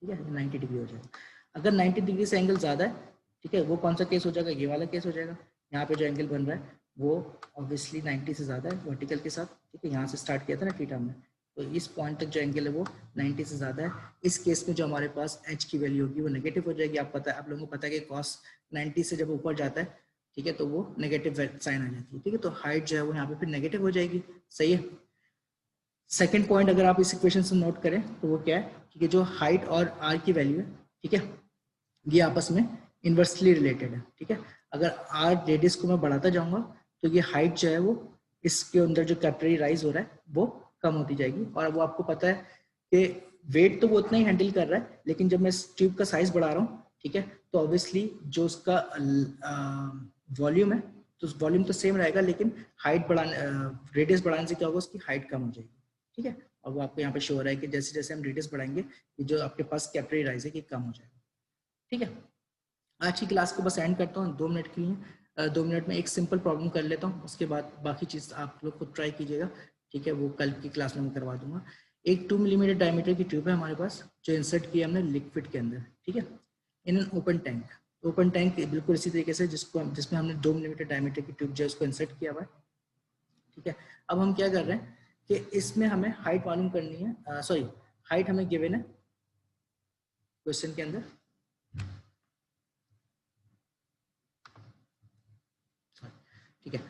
ठीक है, 90 डिग्री हो जाएगा। अगर 90 डिग्री से एंगल ज्यादा है, ठीक है, वो कौन सा केस हो जाएगा? ये वाला केस हो जाएगा। यहाँ पे जो एंगल बन रहा है वो ऑब्वियसली 90 से ज्यादा है वर्टिकल के साथ, ठीक है। यहाँ से स्टार्ट किया था ना थीटा में, तो इस पॉइंट तक जो एंगल है वो 90 से ज्यादा है। इस केस में जो हमारे पास h की वैल्यू होगी वो नेगेटिव हो जाएगी। आप लोगों को पता है कि cos 90 से जब ऊपर जाता है, ठीक है, तो वो नेगेटिव साइन आ जाती है, ठीक है। तो हाइट जो है वो यहाँ पे फिर नेगेटिव हो जाएगी, सही है। सेकेंड पॉइंट अगर आप इस इक्वेशन से नोट करें तो वो क्या है कि जो हाइट और r की वैल्यू है, ठीक है, ये आपस में इनवर्सली रिलेटेड है, ठीक है। अगर r रेडियस को मैं बढ़ाता जाऊंगा तो ये हाइट जो है वो इसके अंदर जो कैपिलरी राइज हो रहा है वो कम होती जाएगी। और वो आपको पता है कि वेट तो वो उतना ही हैंडल कर रहा है, लेकिन जब मैं इस ट्यूब का साइज बढ़ा रहा हूँ, ठीक है, तो ऑब्वियसली जो उसका वॉल्यूम है तो वॉल्यूम तो सेम रहेगा, लेकिन हाइट बढ़ाने रेडियस बढ़ाने से क्या होगा, उसकी हाइट कम हो जाएगी, ठीक है। और वो आपको यहाँ पे शो हो रहा है कि जैसे जैसे हम रेडियस बढ़ाएंगे ये जो आपके पास कैपिलरी राइज है ये कम हो जाएगा, ठीक है। आज की क्लास को बस एंड करता हूँ 2 मिनट के लिए। 2 मिनट में एक सिंपल प्रॉब्लम कर लेता हूँ, उसके बाद बाकी चीज़ आप लोग खुद ट्राई कीजिएगा, ठीक है। वो कल की क्लास में मैं करवा दूंगा। एक 2 मिलीमीटर डायमीटर की ट्यूब है हमारे पास जो इंसर्ट किया हमने लिक्विड के अंदर, ठीक है, in an open tank. Open tank बिल्कुल इसी तरीके से जिसमें हमने 2 मिलीमीटर डायमीटर की ट्यूब जो है उसको इंसर्ट किया हुआ है, ठीक है। अब हम क्या कर रहे हैं कि इसमें हमें हाइट मालूम करनी है, सॉरी हाइट हमें गिवन है क्वेश्चन के अंदर, ठीक है।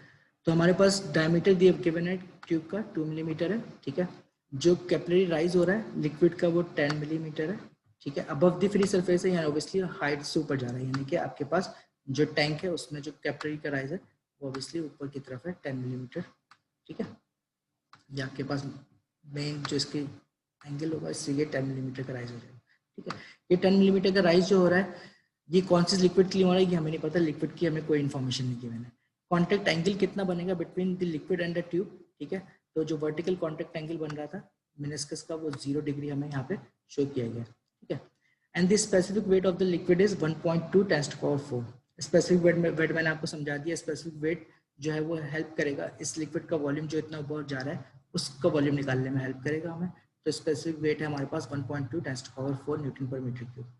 तो हमारे पास डायमीटर दिया गिवन है ट्यूब का 2 मिलीमीटर है, ठीक है। जो कैपिलरी राइज हो रहा है लिक्विड का वो 10 मिलीमीटर है, ठीक है। अबव द फ्री सरफेस है, यानी ऑब्वियसली हाइट से ऊपर जा रहा है, यानी कि आपके पास जो टैंक है उसमें जो कैपिलरी का राइज है वो ऑब्वियसली ऊपर की तरफ है 10 मिलीमीटर, ठीक है। ये आपके पास मेन जो इसके एंगल होगा इससे ये 10 मिलीमीटर का राइज हो जाएगा, ठीक है। ये 10 मिलीमीटर का राइज जो हो रहा है ये कौन सी लिक्विड के लिए हो रहा है ये हमें नहीं पता, लिक्विड की हमें कोई इन्फॉर्मेशन नहीं गिवन है। कॉन्टैक्ट एंगल कितना बनेगा between the liquid and the tube, ठीक है। तो जो वर्टिकल कॉन्टैक्ट एंगल बन रहा था मेनिस्कस का वो 0 डिग्री हमें यहाँ पे शो किया गया, ठीक है। And the specific weight of the liquid is 1.2 × 10⁴। Specific weight मैंने आपको समझा दिया। स्पेसिफिक वेट जो है वो हेल्प करेगा इस लिक्विड का वॉल्यूम जो इतना ऊपर जा रहा है उसका वॉल्यूम निकालने में हेल्प करेगा हमें। तो स्पेसिफिक वेट है हमारे पास 1.2 × 10⁴ न्यूटन पर मीटर क्यूब।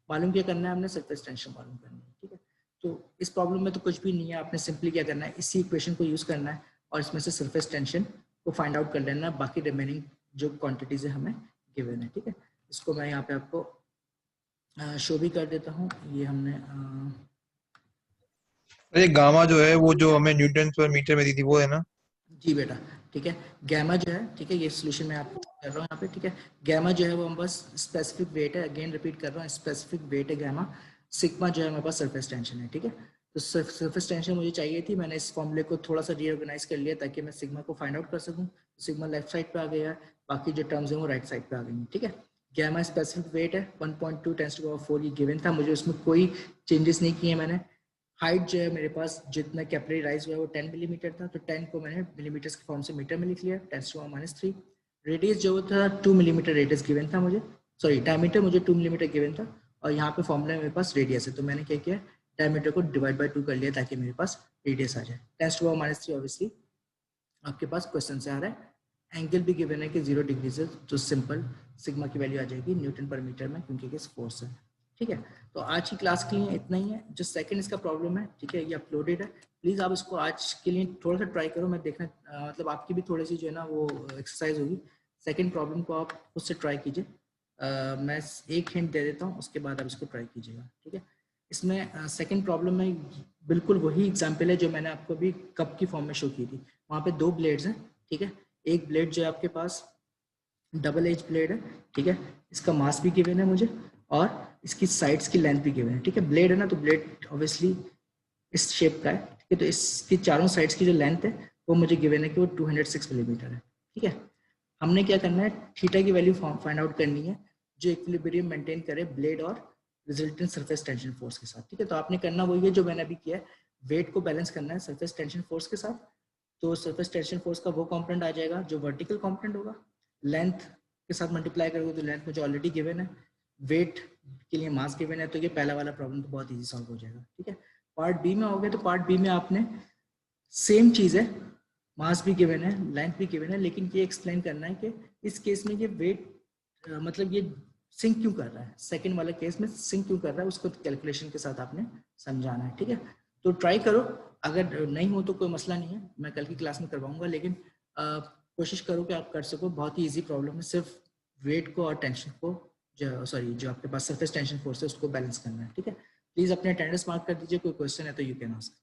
मालूम क्या करना है हमने, सरफेस टेंशन मालूम करनी है, ठीक है। तो इस प्रॉब्लम में तो कुछ भी नहीं है, आपने सिंपली क्या करना है इसी इक्वेशन को यूज करना है और इसमें से सरफेस टेंशन को फाइंड आउट कर लेना है। बाकी रिमेनिंग जो क्वांटिटीज है हमें गिवन है, ठीक है। इसको मैं यहाँ पे आपको शो भी कर देता हूँ। ये हमने
ये गामा जो है वो जो हमें न्यूटन पर मीटर में दी थी वो है ना?
जी बेटा, ठीक है। गैमा जो है, ठीक है, ये सोल्यूशन मैं आपको कर रहा हूँ यहाँ पे, ठीक है। गैमा जो है वो हम बस स्पेसिफिक वेट है, अगेन रिपीट कर रहा हूँ, स्पेसिफिक वेट है गैमा। सिग्मा जो है हमारे पास सरफेस टेंशन है, ठीक है। तो सरफेस टेंशन मुझे चाहिए थी, मैंने इस फॉर्मूले को थोड़ा सा रीऑर्गेनाइज कर लिया ताकि मैं सिग्मा को फाइंड आउट कर सकूँ। सिग्मा लेफ्ट साइड पे आ गया है, बाकी जो टर्म्स हैं वो राइट साइड पे आ गई हैं, ठीक है। गैमा स्पेसिफिक वेट है 1.2 × 10⁴, ये गिवन था मुझे, उसमें कोई चेंजेस नहीं किए मैंने। हाइट जो है मेरे पास जितना कैपिलरी राइज हुआ है वो 10 मिलीमीटर था, तो 10 को मैंने मिलीमीटर्स के फॉर्म से मीटर में लिख लिया, 10⁻³ रेडियस जो था 2 मिलीमीटर रेडियस गिवन था मुझे, सॉरी डायमीटर मुझे 2 मिलीमीटर गिवन था और यहाँ पे फॉर्मूला में मेरे पास रेडियस है, तो मैंने क्या किया डायमीटर को डिवाइड बाय 2 कर लिया ताकि मेरे पास रेडियस आ जाए। 10⁻³ ऑब्वियसली आपके पास क्वेश्चन से आ रहा है। एंगल भी गिवन है कि 0 डिग्री से, तो सिंपल सिग्मा की वैल्यू आ जाएगी न्यूटन पर मीटर में क्योंकि ये फोर्स है, ठीक है। तो आज की क्लास के लिए इतना ही है। जो सेकंड इसका प्रॉब्लम है, ठीक है, ये अपलोडेड है, प्लीज आप इसको आज के लिए थोड़ा सा ट्राई करो। मैं देखना मतलब आपकी भी थोड़ी सी जो है ना वो एक्सरसाइज होगी। सेकंड प्रॉब्लम को आप खुद से ट्राई कीजिए, मैं एक हिंट दे देता हूँ उसके बाद आप इसको ट्राई कीजिएगा, ठीक है। इसमें सेकंड प्रॉब्लम में बिल्कुल वही एग्जाम्पल है जो मैंने आपको अभी कप की फॉर्म में शो की थी। वहाँ पे 2 ब्लेड्स हैं, ठीक है। एक ब्लेड जो है आपके पास डबल एज ब्लेड है, ठीक है, इसका मास भी गिवन है मुझे और इसकी साइड्स की लेंथ भी गिवन है, ठीक है। ब्लेड है ना, तो ब्लेड ऑब्वियसली इस शेप का है, ठीक है। तो इसकी चारों साइड्स की जो लेंथ है वो मुझे गिवन है कि वो 206 मिलीमीटर है, ठीक है। हमने क्या करना है, थीटा की वैल्यू फाइंड आउट करनी है जो इक्विलिब्रियम मेंटेन करे ब्लेड और रिजल्टेंट सरफेस टेंशन फोर्स के साथ, ठीक है। तो आपने करना वही है जो मैंने अभी किया है, वेट को बैलेंस करना है सरफेस टेंशन फोर्स के साथ। तो सरफेस टेंशन फोर्स का वो कंपोनेंट आ जाएगा जो वर्टिकल कंपोनेंट होगा, लेंथ के साथ मल्टीप्लाई करोगे तो लेंथ मुझे ऑलरेडी गिवन है, वेट के लिए मास गिवन है, तो ये पहला वाला प्रॉब्लम तो बहुत इजी सॉल्व हो जाएगा, ठीक है। पार्ट बी में हो गया, तो पार्ट बी में आपने सेम चीज है, मास भी गिवन है, लेंथ भी गिवन है, लेकिन ये एक्सप्लेन करना है कि इस केस में ये वेट मतलब ये सिंक क्यों कर रहा है, सेकंड वाले केस में सिंक क्यों कर रहा है, उसको कैलकुलेशन के साथ आपने समझाना है, ठीक है। तो ट्राई करो, अगर नहीं हो तो कोई मसला नहीं है, मैं कल की क्लास में करवाऊंगा, लेकिन कोशिश करो कि आप कर सको। बहुत ही इजी प्रॉब्लम है, सिर्फ वेट को और टेंशन को जो आपके पास सरफेस टेंशन फोर्स है उसको बैलेंस करना है, ठीक है। प्लीज अपने अटेंडेंस मार्क कर दीजिए, कोई क्वेश्चन है तो यू कैन आस्क।